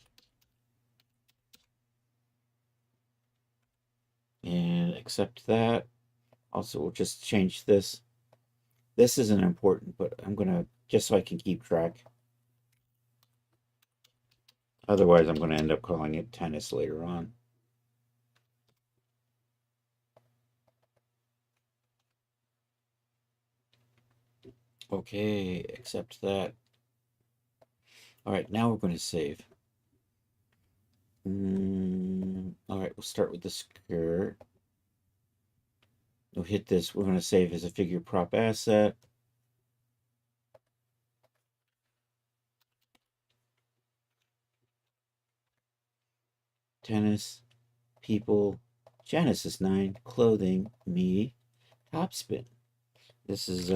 And accept that. Also, we'll just change this. This isn't important, but I'm going to, just so I can keep track. Otherwise, I'm going to end up calling it tennis later on. Okay, accept that. All right, now we're going to save. All right, we'll start with the skirt. We'll hit this. We're going to save as a figure prop asset. Tennis, people, Genesis 9, clothing, me, topspin. This is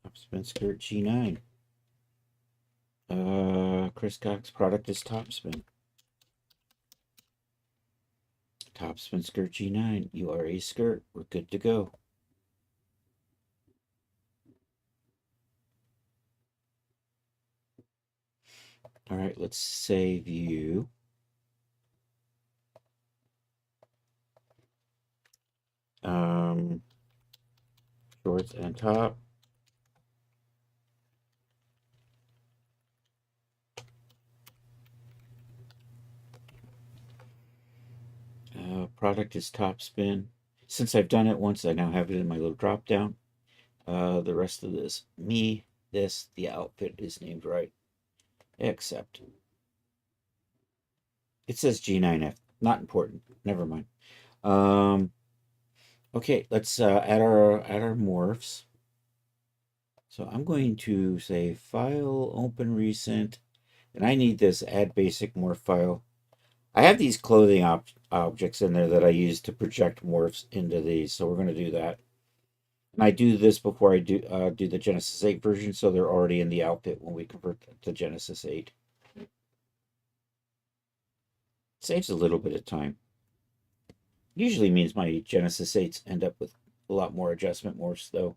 topspin skirt G9. Chris Cox product is topspin. Topspin skirt G9. You are a skirt. We're good to go. All right, let's save you. Shorts and top. Product is top spin. Since I've done it once, I now have it in my little drop down. The rest of this, the outfit is named right. Except it says G9F. Not important. Never mind. Um, okay, let's add our morphs. So I'm going to say file, open recent, and I need this add basic morph file. I have these clothing objects in there that I use to project morphs into these, so we're going to do that. And I do this before I do the Genesis 8 version, so they're already in the outfit when we convert to Genesis 8. Saves a little bit of time. Usually means my Genesis 8s end up with a lot more adjustment morphs, though.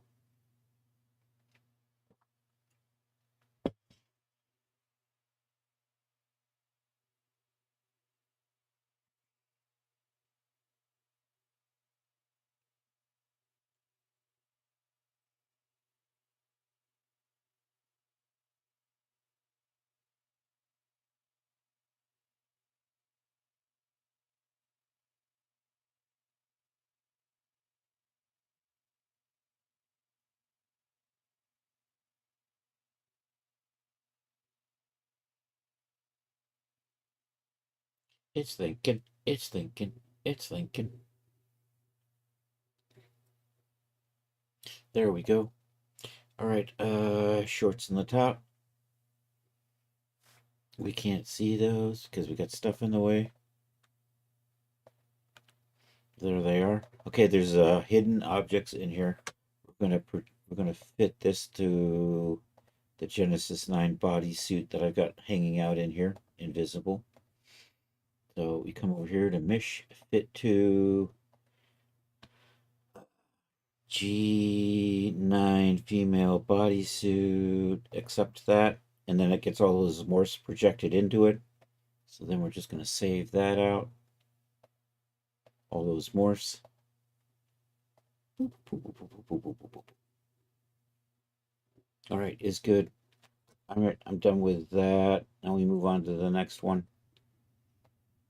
It's thinking, it's thinking, it's thinking. There we go. All right, shorts in the top. We can't see those because we got stuff in the way. There they are. Okay, there's hidden objects in here. We're gonna fit this to the Genesis 9 bodysuit that I've got hanging out in here, invisible. So we come over here to mesh fit to G9 female bodysuit, accept that, and then it gets all those morphs projected into it. So then we're just going to save that out. All those morphs. All right, is good. All right, I'm done with that. Now we move on to the next one.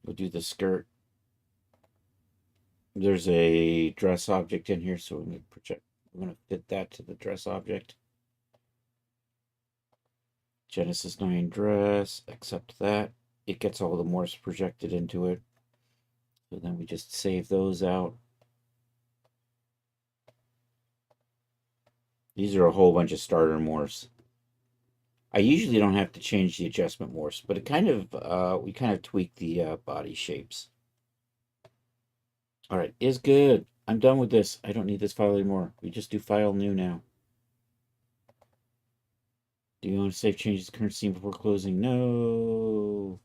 We'll do the skirt. There's a dress object in here, so we're going to project. We're going to fit that to the dress object. Genesis 9 dress, accept that. It gets all the morphs projected into it. So then we just save those out. These are a whole bunch of starter morphs. I usually don't have to change the adjustment morphs, but it kind of we kind of tweak the body shapes. All right, is good. I'm done with this. I don't need this file anymore. We just do file new now. Do you want to save changes to current scene before closing? No.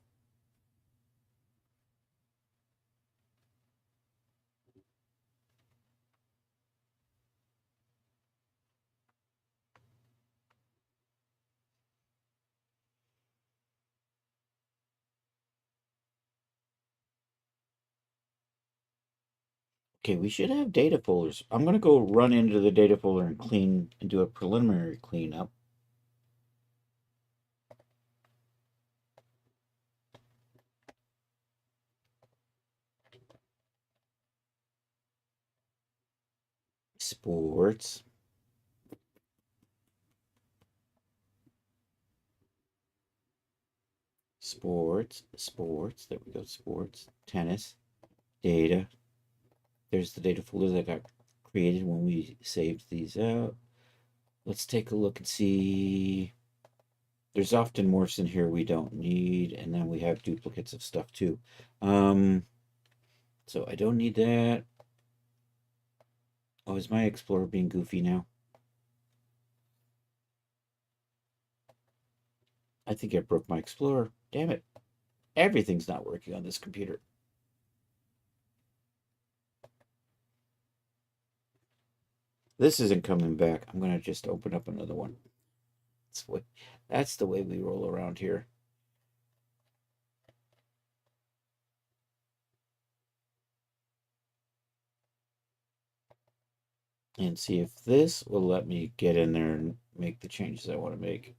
Okay, we should have data folders. I'm going to go run into the data folder and clean and do a preliminary cleanup. Sports. Sports. There we go. Sports. Tennis. Data. There's the data folder that got created when we saved these out. Let's take a look and see. There's often morphs in here we don't need, and then we have duplicates of stuff too. So I don't need that. Oh, is my Explorer being goofy now? I think I broke my Explorer. Damn it. Everything's not working on this computer. This isn't coming back. I'm going to just open up another one. That's the way we roll around here. and see if this will let me get in there and make the changes I want to make.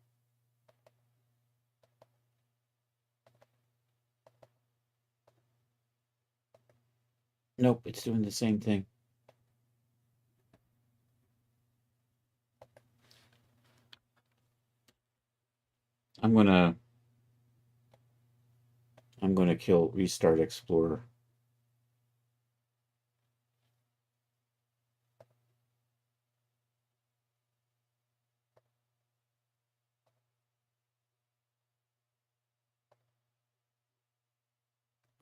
Nope, it's doing the same thing. I'm gonna kill Restart Explorer.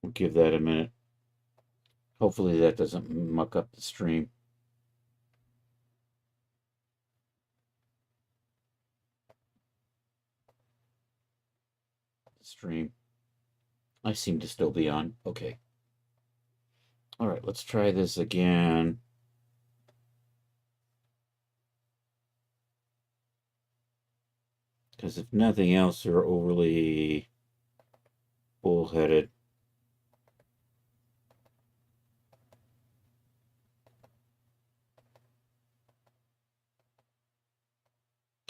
We'll give that a minute. Hopefully that doesn't muck up the stream. I seem to still be on. Okay. All right, let's try this again. Because if nothing else, they're overly bullheaded.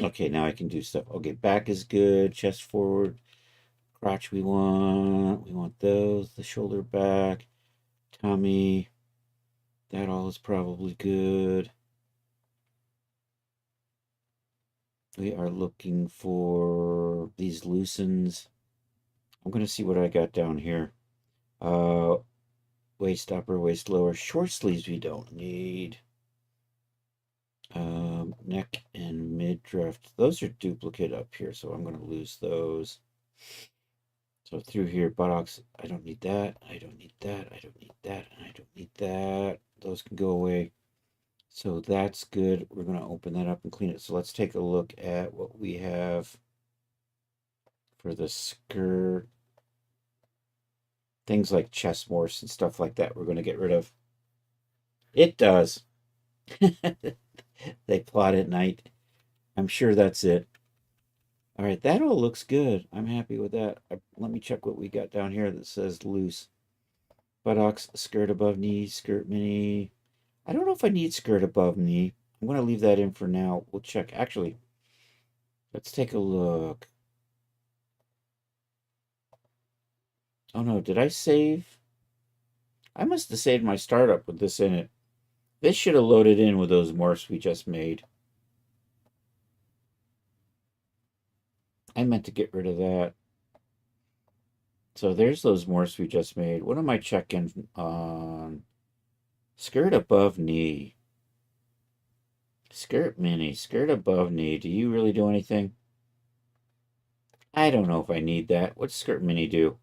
Okay, now I can do stuff. Okay, back is good. Chest forward. Crotch we want. We want those. The shoulder back. Tummy. That all is probably good. We are looking for these loosens. I'm going to see what I got down here. Waist upper, waist lower. Short sleeves we don't need. Neck and midriff. Those are duplicate up here, so I'm going to lose those. So through here, buttocks, I don't need that. I don't need that. I don't need that. And I don't need that. Those can go away. So that's good. We're going to open that up and clean it. So let's take a look at what we have for the skirt. Things like chest morse and stuff like that we're going to get rid of. It does. They plot at night. I'm sure that's it. All right, that all looks good. I'm happy with that. Let me check what we got down here that says loose. Buttocks, skirt above knee, skirt mini. I don't know if I need skirt above knee. I'm going to leave that in for now. We'll check. Actually, let's take a look. Oh no, did I save? I must have saved my startup with this in it. This should have loaded in with those morphs we just made. I meant to get rid of that. So there's those morphs we just made. What am I checking on? Skirt above knee. Skirt mini. Skirt above knee. Do you really do anything? I don't know if I need that. What's skirt mini do?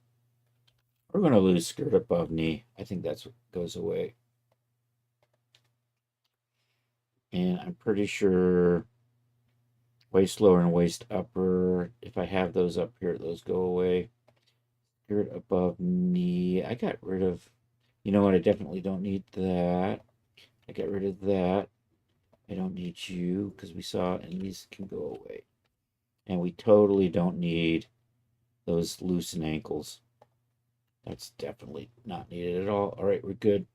We're going to lose skirt above knee. I think that's what goes away. And I'm pretty sure waist lower and waist upper, if I have those up here, those go away. Skirt above knee. I got rid of, you know what? I definitely don't need that. I got rid of that. I don't need you because we saw it, and these can go away. And we totally don't need those loosened ankles. That's definitely not needed at all. All right, we're good.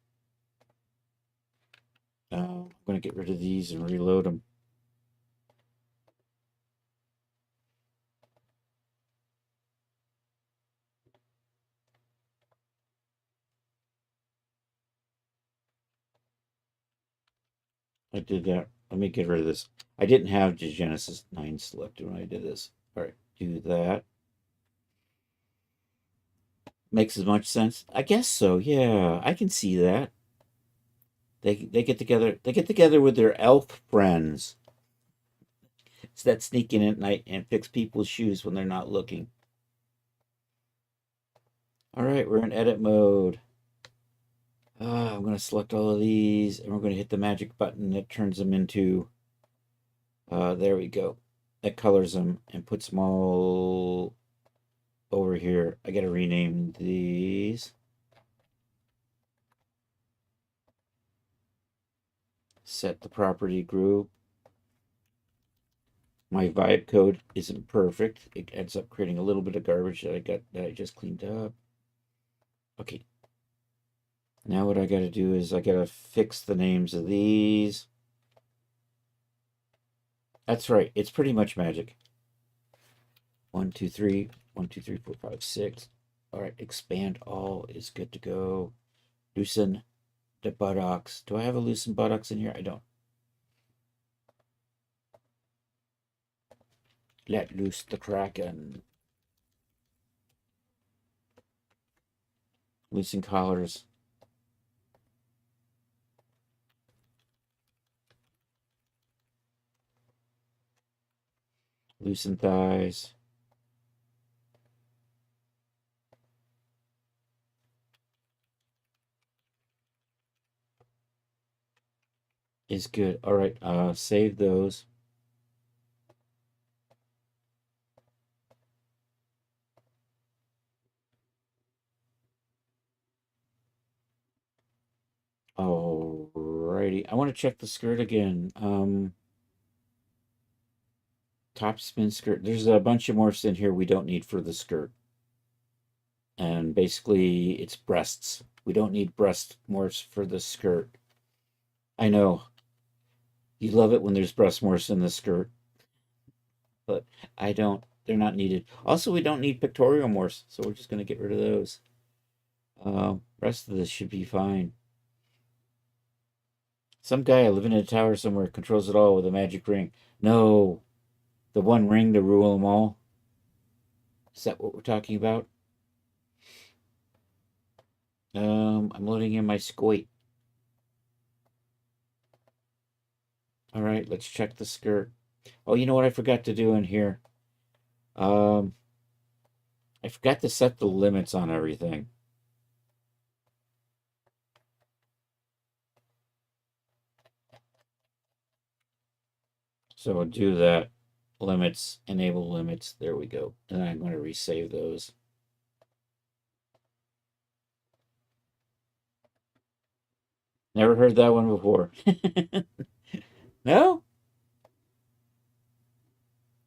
I'm going to get rid of these and reload them. I did that. Let me get rid of this. I didn't have the Genesis 9 selected when I did this. All right, do that. Makes as much sense? I guess so. Yeah, I can see that. They get together. They get together with their elf friends. It's that sneak in at night and fix people's shoes when they're not looking. All right, we're in edit mode. I'm going to select all of these, and we're going to hit the magic button that turns them into. There we go. That colors them and puts them all over here. I got to rename these. Set the property group. My vibe code isn't perfect. It ends up creating a little bit of garbage that I just cleaned up. Okay. Now what I got to do is I got to fix the names of these. That's right. It's pretty much magic. 1, 2, 3. 1, 2, 3, 4, 5, 6. All right. Expand all is good to go. Loosen the buttocks. Do I have a loosen buttocks in here? I don't. Let loose the kraken. Loosen collars. Loosen thighs. Is good. All right. Save those. Alrighty. I want to check the skirt again. Top spin skirt. There's a bunch of morphs in here we don't need for the skirt. And basically, it's breasts. We don't need breast morphs for the skirt. I know. You love it when there's breast morphs in the skirt. But I don't. They're not needed. Also, we don't need pictorial morphs. So we're just going to get rid of those. Rest of this should be fine. Some guy living in a tower somewhere controls it all with a magic ring. No. The one ring to rule them all. Is that what we're talking about? I'm loading in my squat. All right, let's check the skirt. Oh, you know what I forgot to do in here? Um, I forgot to set the limits on everything. So I'll do that. Limits, enable limits. There we go. And I'm going to resave those. Never heard that one before. No?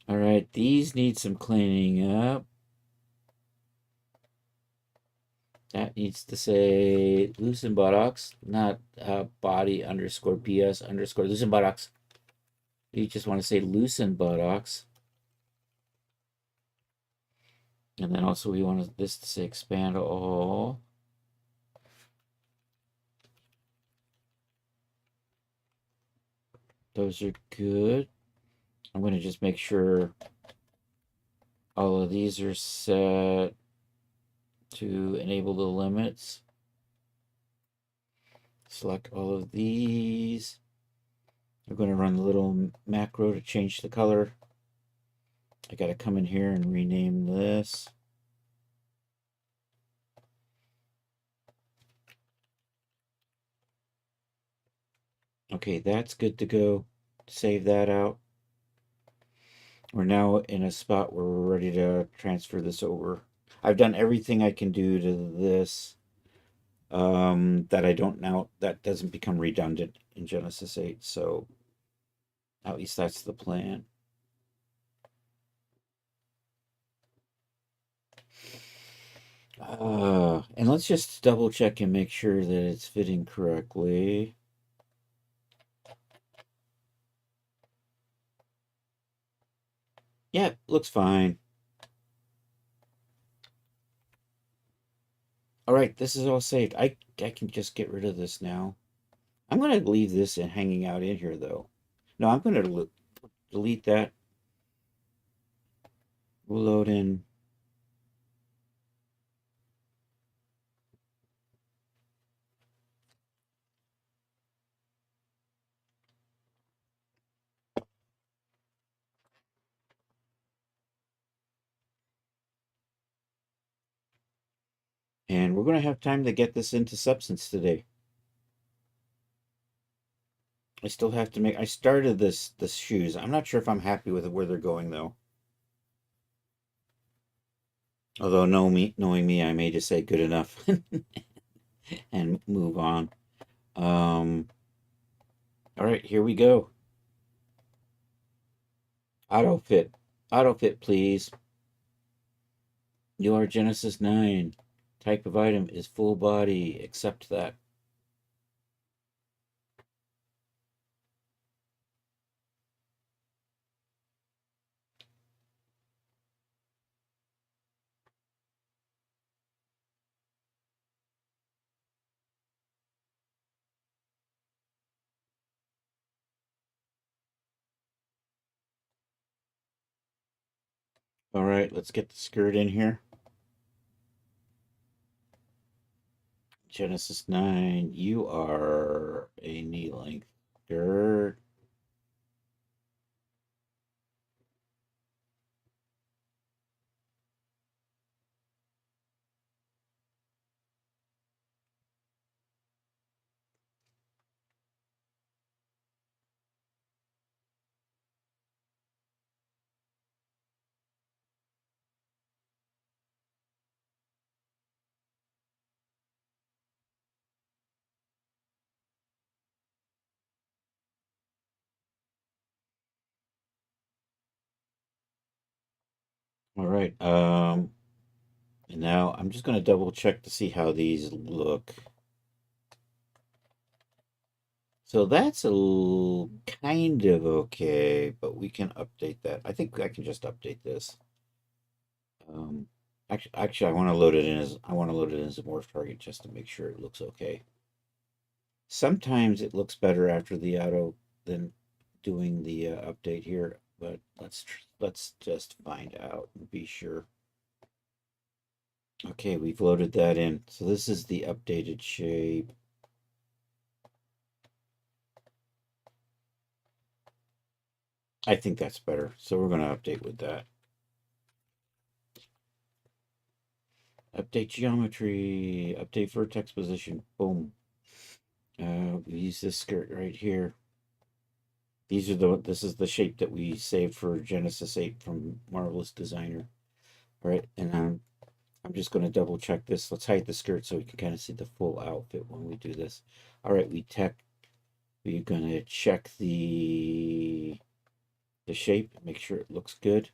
All right, these need some cleaning up. That needs to say loosen buttocks, not body underscore PS underscore loosen buttocks. You just want to say loosen buttocks. And then also we want this to say expand all. Those are good. I'm going to just make sure all of these are set to enable the limits. Select all of these. We're going to run the little macro to change the color. I got to come in here and rename this. Okay, that's good to go. Save that out. We're now in a spot where we're ready to transfer this over. I've done everything I can do to this that I don't now, that doesn't become redundant in Genesis 8. So at least that's the plan. And let's just double check and make sure that it's fitting correctly. Yeah, looks fine. All right, this is all saved. I can just get rid of this now. I'm going to leave this in hanging out in here, though. No, I'm going to delete that. We'll load in. And we're going to have time to get this into Substance today. I still have to make. I started this shoes. I'm not sure if I'm happy with where they're going though. Although knowing me, I may just say good enough and move on. All right, here we go. Auto fit, please. You are Genesis 9. Type of item is full body. Accept that. All right, let's get the skirt in here. Genesis 9, you are a knee length skirt. All right. And now I'm just going to double check to see how these look. So that's kind of okay, but we can update that. I think I can just update this. Um, actually, I want to load it as a morph target just to make sure it looks okay. Sometimes it looks better after the auto than doing the update here, but let's just find out and be sure. Okay, we've loaded that in. So this is the updated shape. I think that's better. So we're going to update with that. Update geometry, update vertex position. Boom. We use this skirt right here. This is the shape that we saved for Genesis 8 from Marvelous Designer. All right, and I'm just going to double check this. Let's hide the skirt so we can kind of see the full outfit when we do this. All right, we're going to check the shape, make sure it looks good.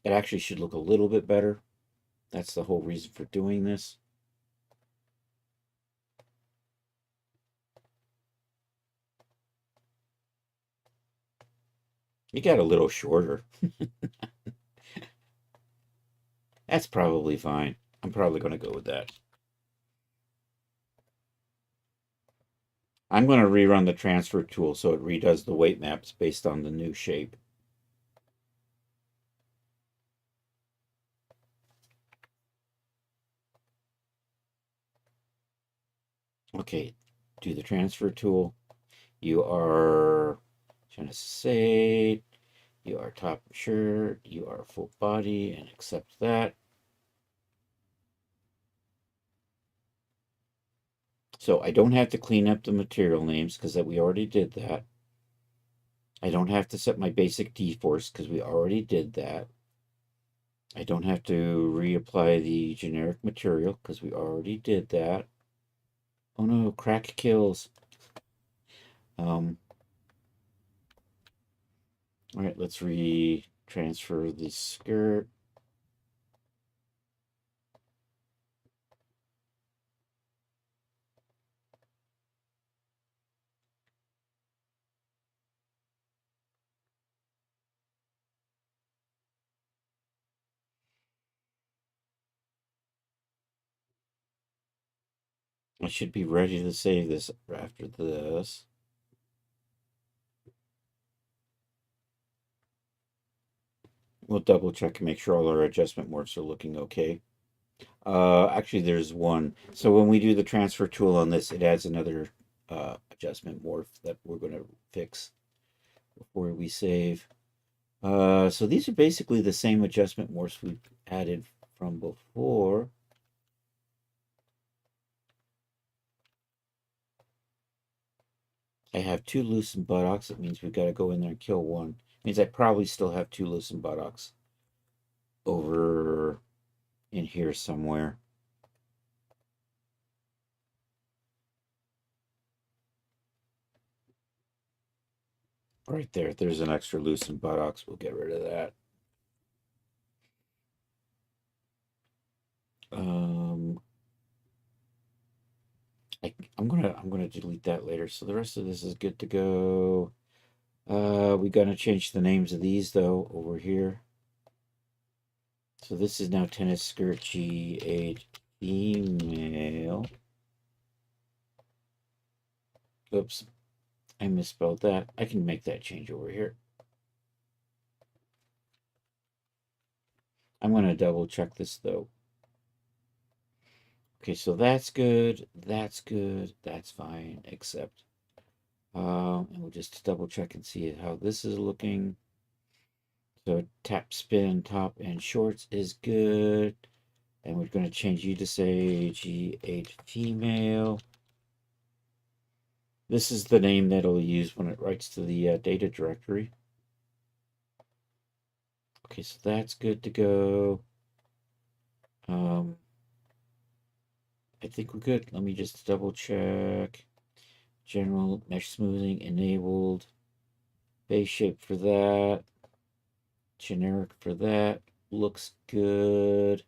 It actually should look a little bit better. That's the whole reason for doing this. You got a little shorter. That's probably fine. I'm probably going to go with that. I'm going to rerun the transfer tool so it redoes the weight maps based on the new shape. Okay, do the transfer tool. You are Genesis 8. You are top shirt. You are full body and accept that. So I don't have to clean up the material names because we already did that. I don't have to set my basic D-force because we already did that. I don't have to reapply the generic material because we already did that. Oh no, crack kills. All right, let's transfer the skirt. I should be ready to save this after this. We'll double check and make sure all our adjustment morphs are looking okay. Actually, there's one. So when we do the transfer tool on this, it adds another adjustment morph that we're going to fix before we save. So these are basically the same adjustment morphs we've added from before. I have 2 loosened buttocks. It means we've got to go in there and kill one. It means I probably still have 2 loosened buttocks over in here somewhere. Right there. There's an extra loosened buttocks. We'll get rid of that. Um, I'm gonna delete that later. So the rest of this is good to go. We gotta change the names of these though over here. So this is now tennis skirt G8 female. Oops, I misspelled that. I can make that change over here. I'm going to double check this though. Okay, so that's good. That's good. That's fine, except, and we'll just double check and see how this is looking. So tap, spin, top, and shorts is good. And we're going to change you to say G8 female. This is the name that it'll use when it writes to the data directory. Okay, so that's good to go. I think we're good. Let me just double check. General mesh smoothing enabled. Base shape for that. Generic for that. Looks good.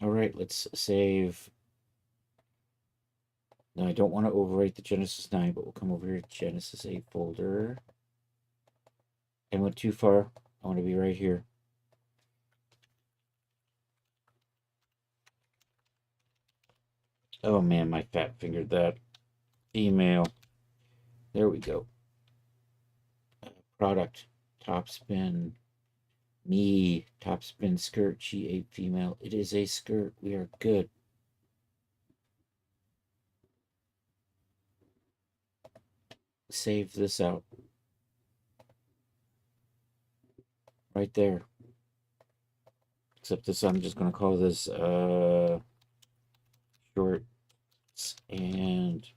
All right, let's save. Now, I don't want to overwrite the Genesis 9, but we'll come over here to Genesis 8 folder. I went too far. I want to be right here. Oh man, my fat fingered that. Email. There we go. Product. Top spin. Me. Top spin skirt. G8 female. It is a skirt. We are good. Save this out. Right there. Except this, I'm just going to call this shorts and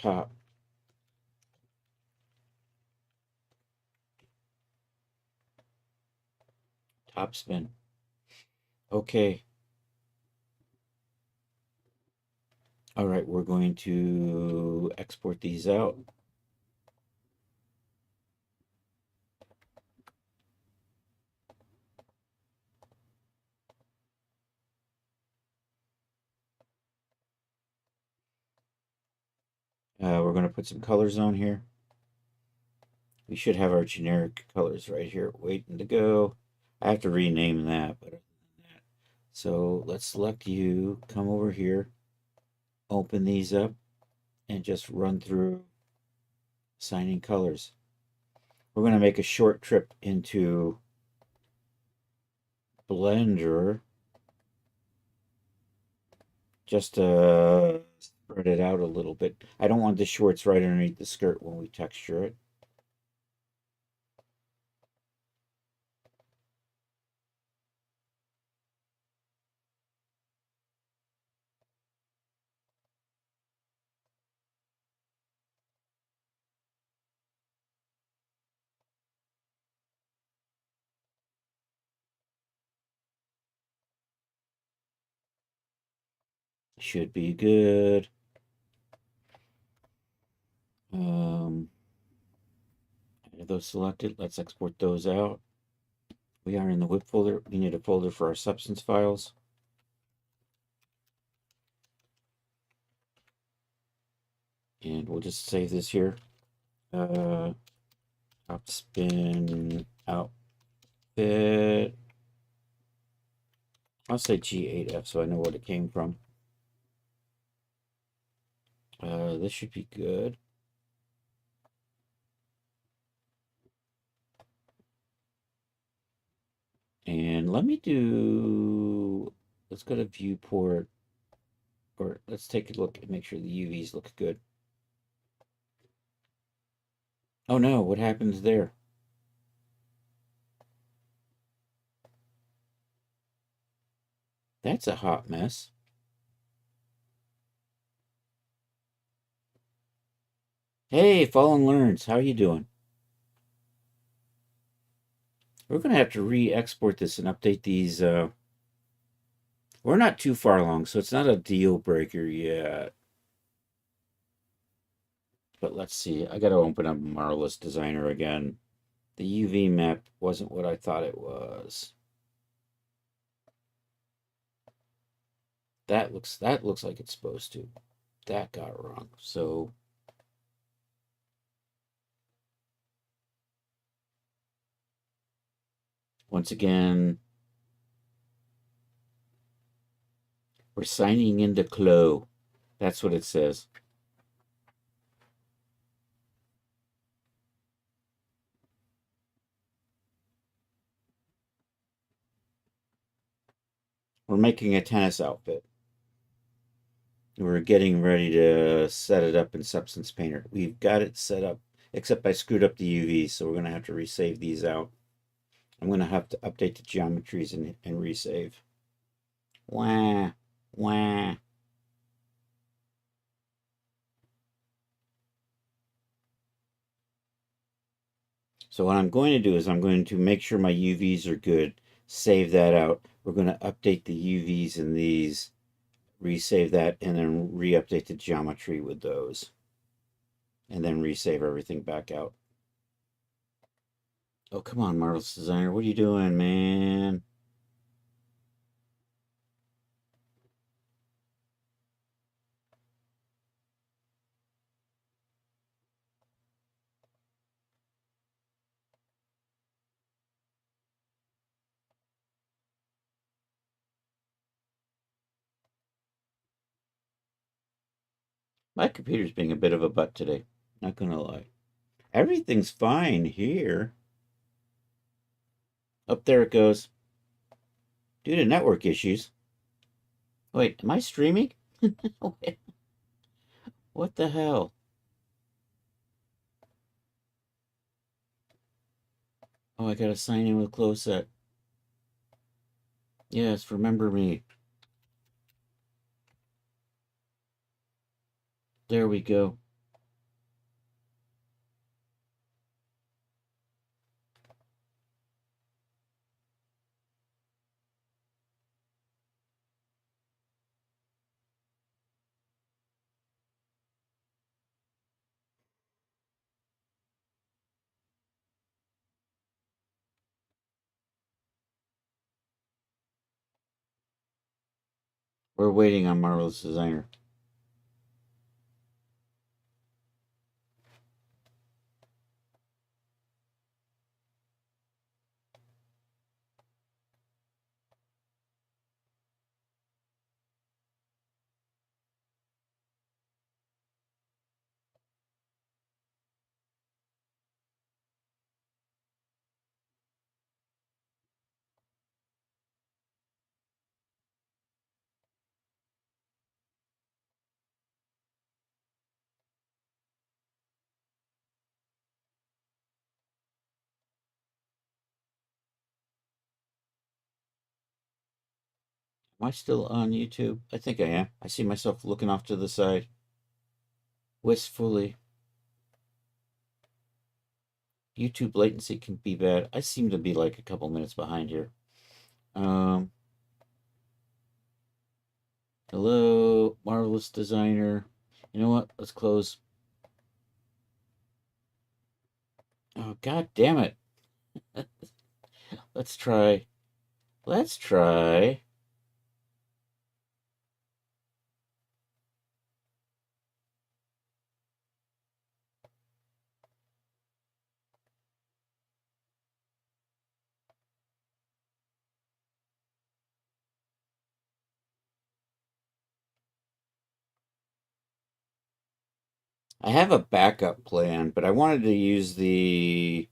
top. Top spin. Okay. All right, we're going to export these out. We're going to put some colors on here. We should have our generic colors right here waiting to go. I have to rename that, but so let's select you, come over here, open these up, and just run through assigning colors. We're going to make a short trip into Blender just to spread it out a little bit. I don't want the shorts right underneath the skirt when we texture it. Should be good. I have those selected. Let's export those out. We are in the whip folder. We need a folder for our substance files. And we'll just save this here. Top spin outfit. I'll say G8F so I know what it came from. This should be good. And let me do, let's go to viewport, or let's take a look and make sure the UVs look good. Oh no, what happens there? That's a hot mess. Hey, Fallen Learns, how are you doing? We're going to have to re-export this and update these. We're not too far along, so it's not a deal breaker yet. But let's see. I got to open up Marvelous Designer again. The UV map wasn't what I thought it was. That looks like it's supposed to. That got wrong. So once again, we're signing into Clo. That's what it says. We're making a tennis outfit. We're getting ready to set it up in Substance Painter. We've got it set up, except I screwed up the UVs, so we're going to have to resave these out. I'm going to have to update the geometries and resave. Wah, wah. So what I'm going to do is I'm going to make sure my UVs are good, save that out. We're going to update the UVs in these, resave that, and then re-update the geometry with those. And then resave everything back out. Oh, come on, Marvelous Designer. What are you doing, man? My computer's being a bit of a butt today. Not gonna lie. Everything's fine here. Up there it goes. Due to network issues. Wait, am I streaming? What the hell? Oh, I gotta sign in with Closet. Yes, remember me. There we go. We're waiting on Marvelous Designer. Am I still on YouTube? I think I am. I see myself looking off to the side. Wistfully. YouTube latency can be bad. I seem to be like a couple minutes behind here. Hello, Marvelous Designer. You know what? Let's close. Oh, god damn it. Let's try. Let's try. I have a backup plan, but I wanted to use the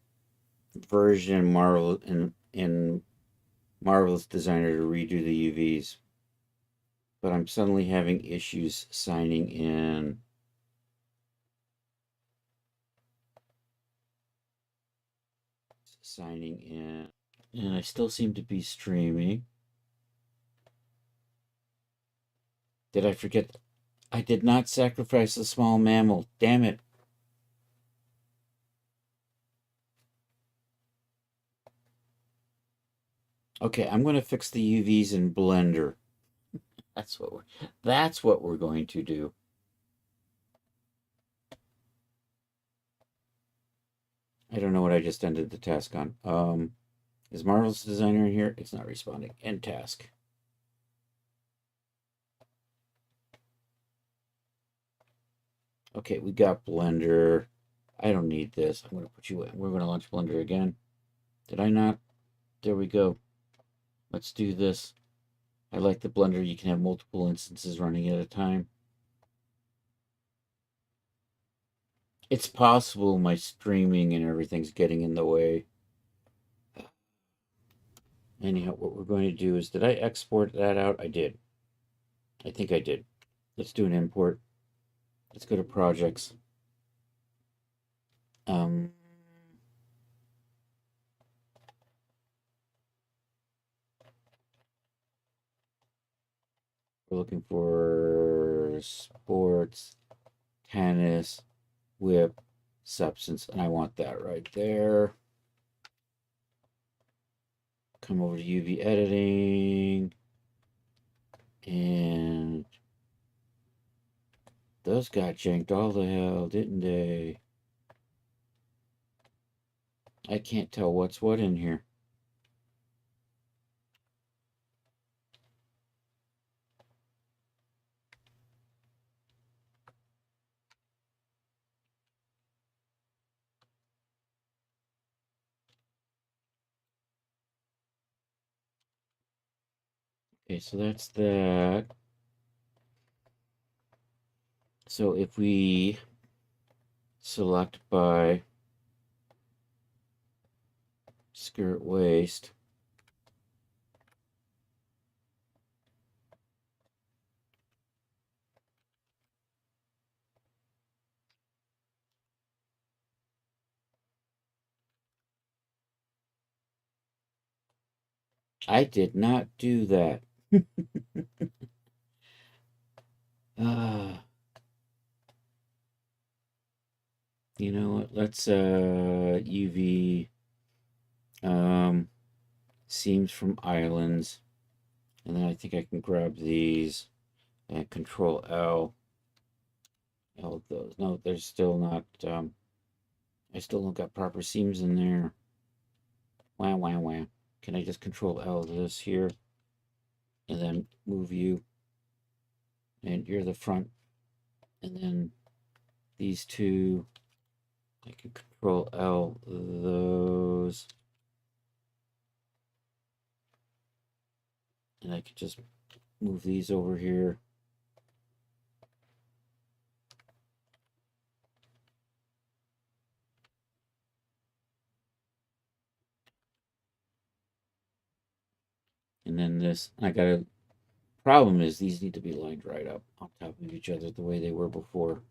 version Marvel in Marvelous Designer to redo the UVs. But I'm suddenly having issues signing in. Signing in. And I still seem to be streaming. Did I forget? I did not sacrifice the small mammal. Damn it. Okay, I'm going to fix the UVs in Blender. That's what we're going to do. I don't know what I just ended the task on. Is Marvel's Designer in here? It's not responding. End task. Okay, we got Blender. I don't need this. I'm going to put you in. We're going to launch Blender again. Did I not? There we go. Let's do this. I like the Blender. You can have multiple instances running at a time. It's possible my streaming and everything's getting in the way. Anyhow, what we're going to do is, did I export that out? I did. I think I did. Let's do an import. Let's go to projects. Um, we're looking for sports, tennis, whip, substance, and I want that right there. Come over to UV editing, and those got janked all the hell, didn't they? I can't tell what's what in here. Okay, so that's that. So if we select by skirt waist, I did not do that. Ah, you know what? Let's UV seams from islands, and then I think I can grab these and Control L. L those. No, there's still not. I still don't got proper seams in there. Wow, wow, wow. Can I just Control L this here, and then move you, and you're the front, and then these two. I can Control L those, and I could just move these over here. And then this, I gotta, problem is these need to be lined right up on top of each other the way they were before.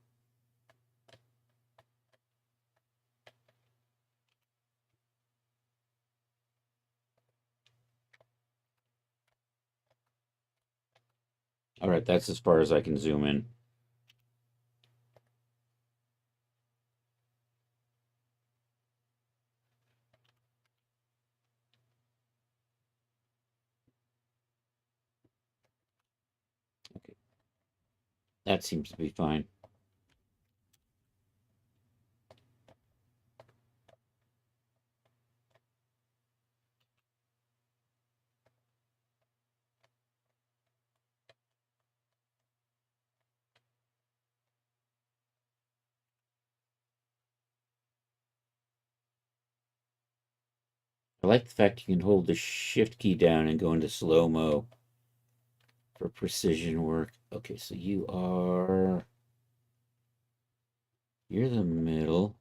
All right, that's as far as I can zoom in. Okay, that seems to be fine. I like the fact you can hold the shift key down and go into slow-mo for precision work. Okay, so you're the middle.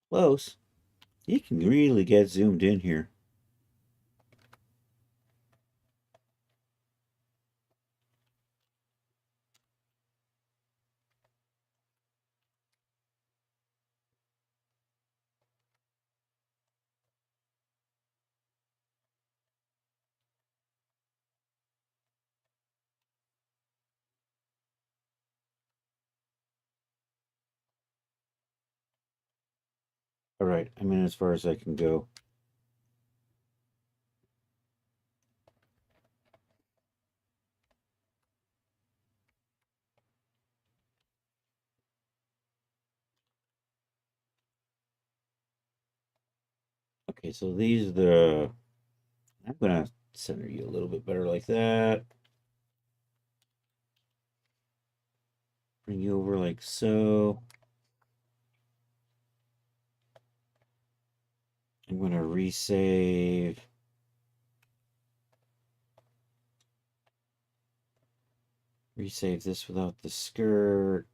Close. You can really get zoomed in here. All right, I'm in as far as I can go. Okay, so these are the. I'm gonna center you a little bit better like that. Bring you over like so. I'm gonna resave. Resave this without the skirt.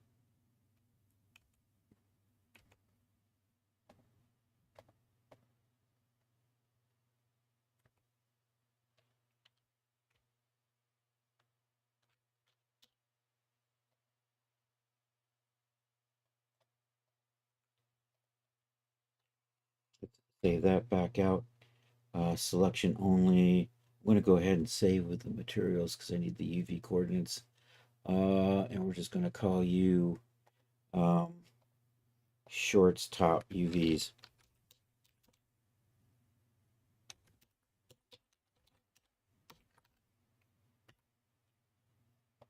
Save that back out. Selection only. I'm going to go ahead and save with the materials because I need the UV coordinates. And we're just going to call you um, shorts top UVs.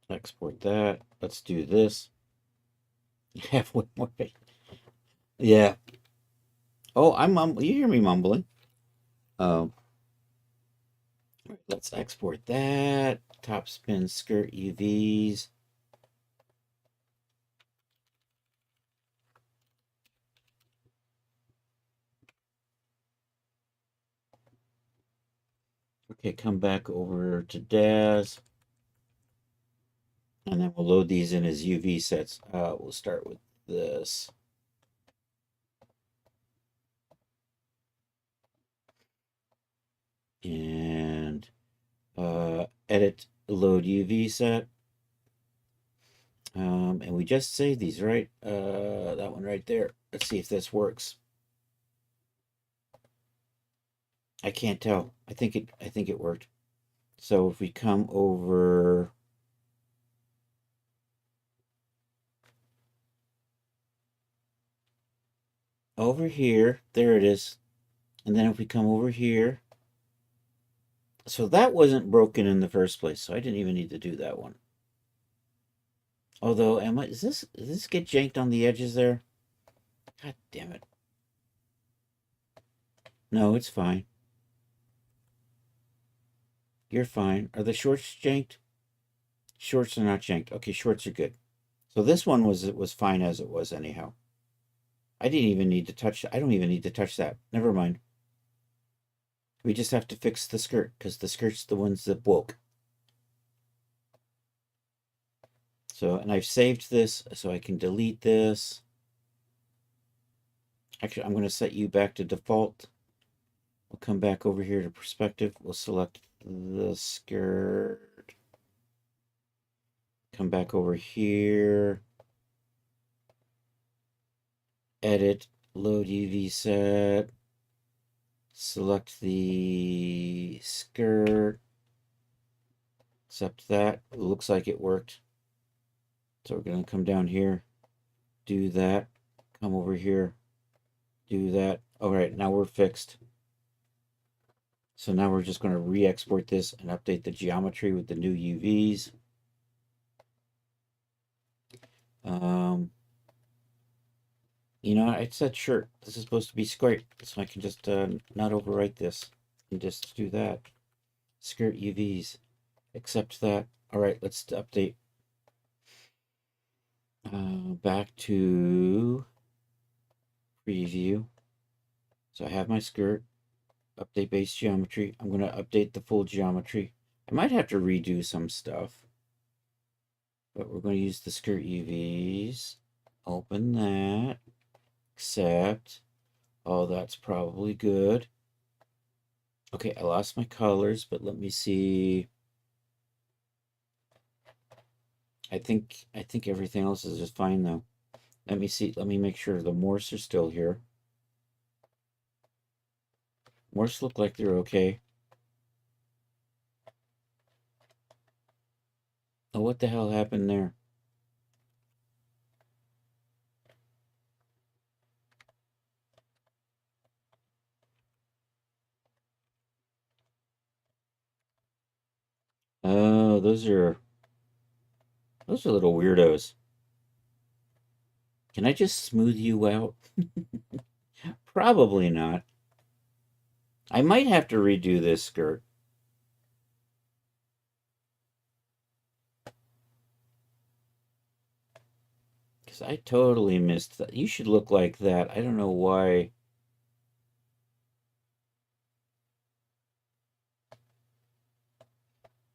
Export that. Let's do this. Have one more. Yeah. Oh, I'm you hear me mumbling. Um, let's export that. Top spin skirt UVs. Okay, come back over to Daz. And then we'll load these in as UV sets. We'll start with this. And edit load UV set. And we just saved these, right? That one right there. Let's see if this works. I can't tell. I think it worked. So if we come over here, there it is. And then if we come over here, so that wasn't broken in the first place, so I didn't even need to do that one. Although, does this get janked on the edges there? God damn it. No, it's fine. You're fine. Are the shorts janked? Shorts are not janked. Okay, shorts are good. So this one was fine as it was anyhow. I didn't even need to touch. I don't even need to touch that. Never mind. We just have to fix the skirt because the skirt's the ones that broke. So, and I've saved this so I can delete this. Actually, I'm going to set you back to default. We'll come back over here to perspective. We'll select the skirt. Come back over here. Edit, load UV set. Select the skirt. Accept that. It looks like it worked. So we're going to come down here. Do that. Come over here. Do that. All right, now we're fixed. So now we're just going to re-export this and update the geometry with the new UVs. You know, it said shirt. This is supposed to be skirt, so I can just not overwrite this and just do that. Skirt UVs. Accept that. All right, let's update. Back to preview. So I have my skirt. Update base geometry. I'm going to update the full geometry. I might have to redo some stuff. But we're going to use the skirt UVs. Open that. Accept. Oh, that's probably good. Okay, I lost my colors, but let me see. I think everything else is just fine though. Let me see. Let me make sure the Morse are still here. Morse look like they're okay. Oh, what the hell happened there? Oh, those are little weirdos. Can I just smooth you out? Probably not. I might have to redo this skirt. Because I totally missed that. You should look like that. I don't know why.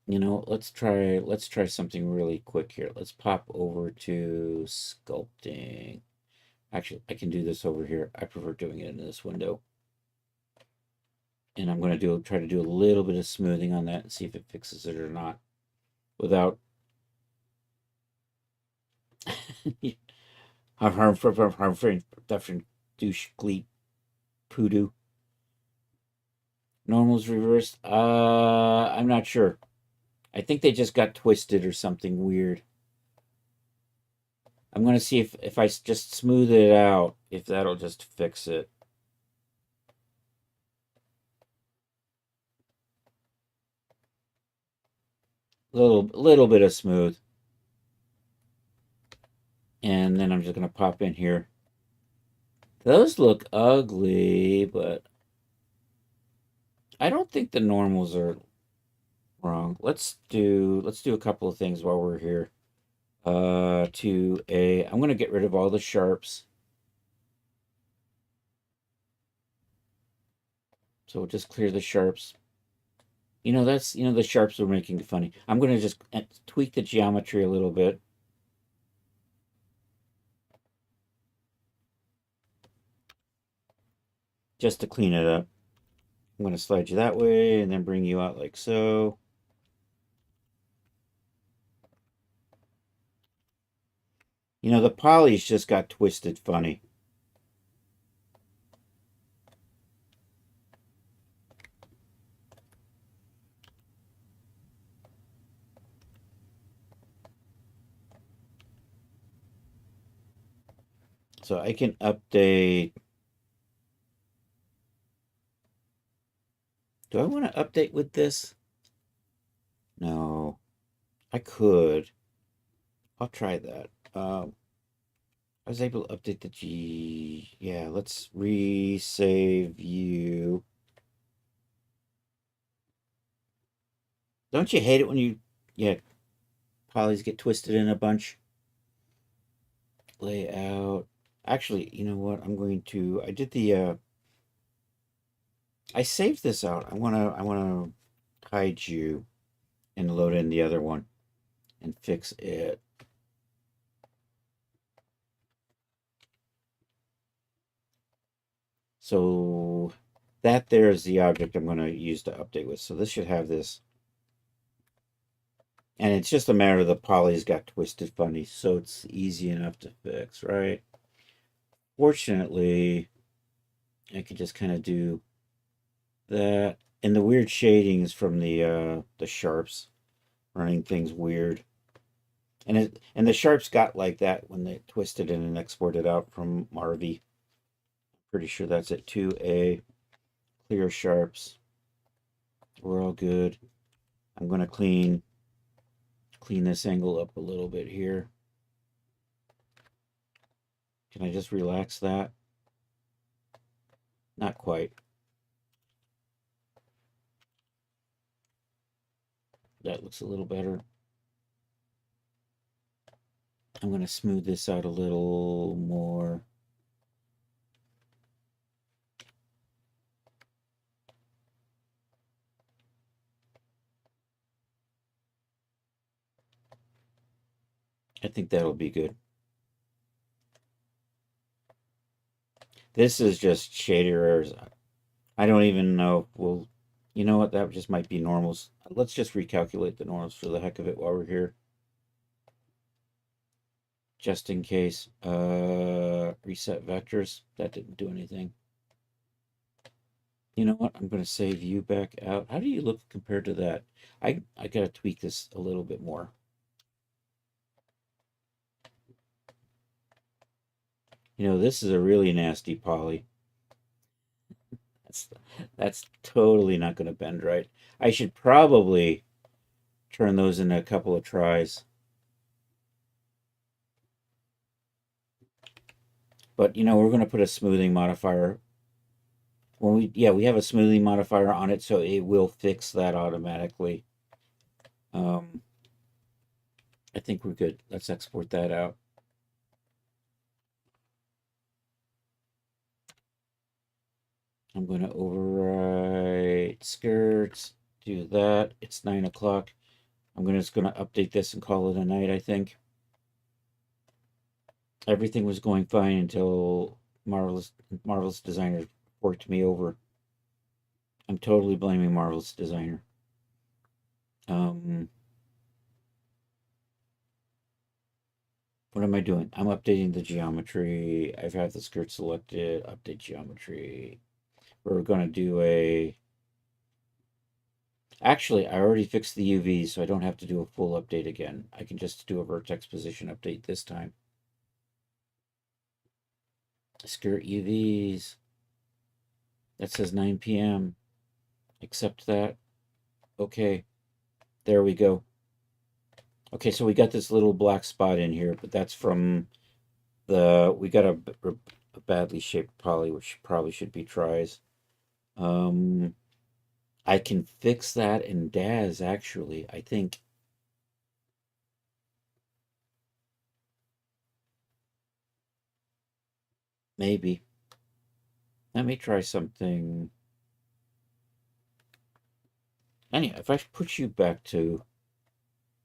You know, let's try something really quick here. Let's pop over to sculpting. Actually, I can do this over here. I prefer doing it in this window. And I'm going to try to do a little bit of smoothing on that and see if it fixes it or not without harmful different douche gleep poodoo. Normal's reversed. I'm not sure. I think they just got twisted or something weird. I'm going to see if I just smooth it out, if that'll just fix it. Little bit of smooth. And then I'm just going to pop in here. Those look ugly, but I don't think the normals are wrong. Let's do a couple of things while we're here. I'm going to get rid of all the sharps. So we'll just clear the sharps. The sharps are making it funny. I'm going to just tweak the geometry a little bit. Just to clean it up. I'm going to slide you that way and then bring you out like so. The polys just got twisted funny. So I can update. Do I want to update with this? No. I could. I'll try that. I was able to update the G. Yeah, let's resave you. Don't you hate it when yeah, polys get twisted in a bunch? Layout. Actually, you know what? I did I saved this out. I wanna hide you and load in the other one and fix it. So that there is the object I'm going to use to update with. So this should have this. And it's just a matter of the polys got twisted funny, so it's easy enough to fix, right? Fortunately, I can just kind of do that. And the weird shadings from the sharps running things weird. And the sharps got like that when they twisted it and exported out from Marvy. Pretty sure that's it. 2A clear sharps. We're all good. I'm going to clean this angle up a little bit here. Can I just relax that? Not quite. That looks a little better. I'm going to smooth this out a little more. I think that'll be good. This is just shader errors. I don't even know. Well, you know what? That just might be normals. Let's just recalculate the normals for the heck of it while we're here. Just in case. Reset vectors. That didn't do anything. You know what? I'm going to save you back out. How do you look compared to that? I got to tweak this a little bit more. This is a really nasty poly. That's totally not going to bend right. I should probably turn those in a couple of tries. But we're going to put a smoothing modifier when we have a smoothing modifier on it, so it will fix that automatically. I think we're good. Let's export that out. I'm going to override skirts, do that. It's 9 o'clock. Just going to update this and call it a night, I think. Everything was going fine until Marvelous Designer worked me over. I'm totally blaming Marvelous Designer. What am I doing? I'm updating the geometry. I've had the skirt selected. Update geometry. We're going to do a... Actually, I already fixed the UVs, so I don't have to do a full update again. I can just do a vertex position update this time. Skirt UVs. That says 9 p.m. Accept that. Okay. There we go. Okay, so we got this little black spot in here, but that's from we got a badly shaped poly, which probably should be tries. I can fix that in DAZ, actually, I think. Maybe. Let me try something. Anyway, if I put you back to...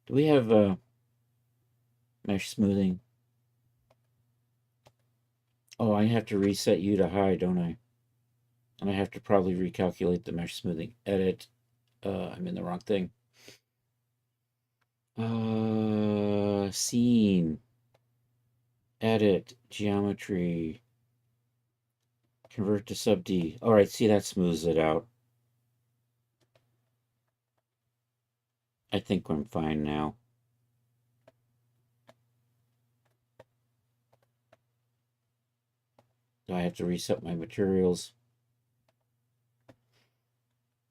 Do we have mesh smoothing? Oh, I have to reset you to high, don't I? And I have to probably recalculate the mesh smoothing. Edit. I'm in the wrong thing. Scene. Edit. Geometry. Convert to sub D. All right, see, that smooths it out. I think I'm fine now. Do I have to reset my materials?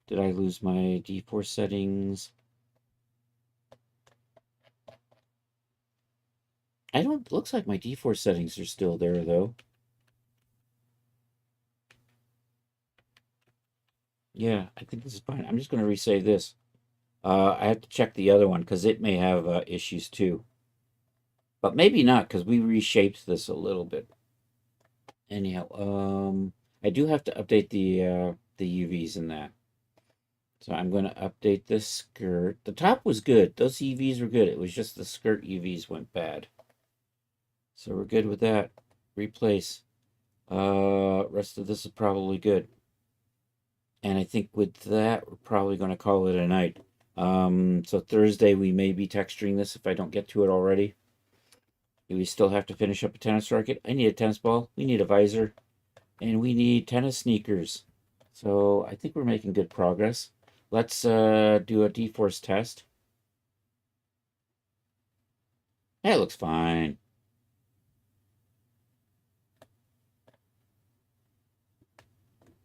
Did I lose my D4 settings? I don't... Looks like my D4 settings are still there, though. Yeah, I think this is fine. I'm just going to resave this. I have to check the other one because it may have issues too. But maybe not because we reshaped this a little bit. Anyhow, I do have to update the UVs in that. So I'm going to update this skirt. The top was good. Those UVs were good. It was just the skirt UVs went bad. So we're good with that. Replace. Rest of this is probably good. And I think with that, we're probably going to call it a night. So Thursday we may be texturing this if I don't get to it already. We still have to finish up a tennis racket. I need a tennis ball. We need a visor. And we need tennis sneakers. So I think we're making good progress. Let's do a D-force test. That looks fine.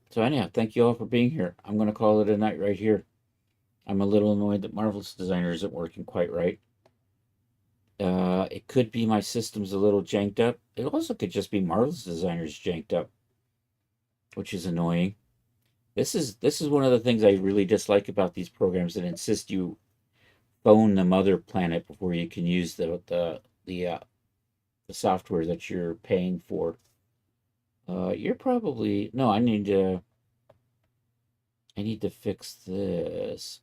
So anyhow, thank you all for being here. I'm going to call it a night right here. I'm a little annoyed that Marvelous Designer isn't working quite right. It could be my system's a little janked up. It also could just be Marvelous Designer's janked up, which is annoying. This is one of the things I really dislike about these programs that insist you phone the mother planet before you can use the software that you're paying for. You're probably no. I need to fix this.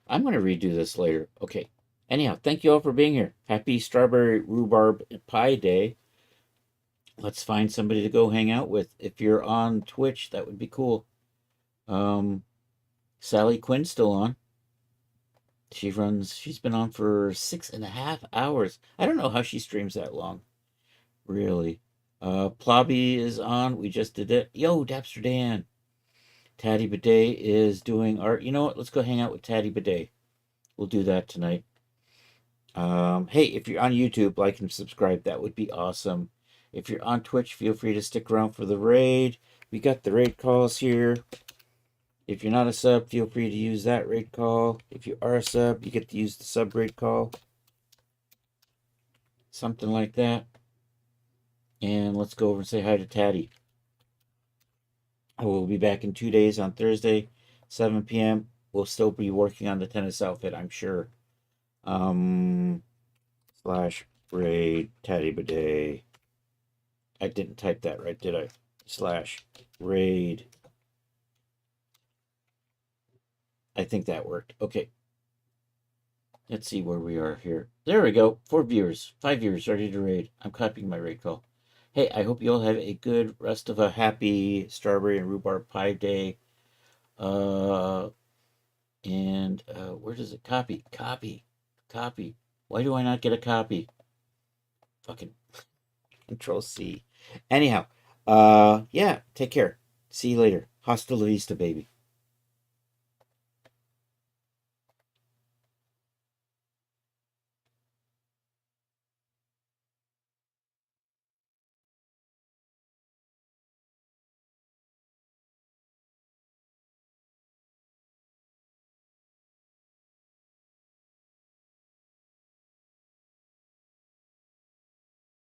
I'm going to redo this later. Okay. Anyhow, thank you all for being here. Happy Strawberry Rhubarb Pie Day. Let's find somebody to go hang out with. If you're on Twitch, that would be cool. Sally Quinn's still on. She's been on for 6.5 hours. I don't know how she streams that long. Really. Plobby is on. We just did it. Yo, Dapster Dan. Taddy Bidet is doing art. You know what? Let's go hang out with Taddy Bidet. We'll do that tonight. Hey, if you're on YouTube, like and subscribe. That would be awesome. If you're on Twitch, feel free to stick around for the raid. We got the raid calls here. If you're not a sub, feel free to use that raid call. If you are a sub, you get to use the sub raid call. Something like that. And let's go over and say hi to Taddy. I will be back in 2 days on Thursday, 7 p.m. We'll still be working on the tennis outfit, I'm sure. Slash raid Taddy Bidet. I didn't type that right, did I? Slash raid. I think that worked. Okay. Let's see where we are here. There we go. 4 viewers. 5 viewers ready to raid. I'm copying my raid call. Hey, I hope you all have a good rest of a happy strawberry and rhubarb pie day. Where does it copy? Copy. Why do I not get a copy? Fucking Control C. Anyhow, yeah, take care. See you later. Hasta la vista, baby.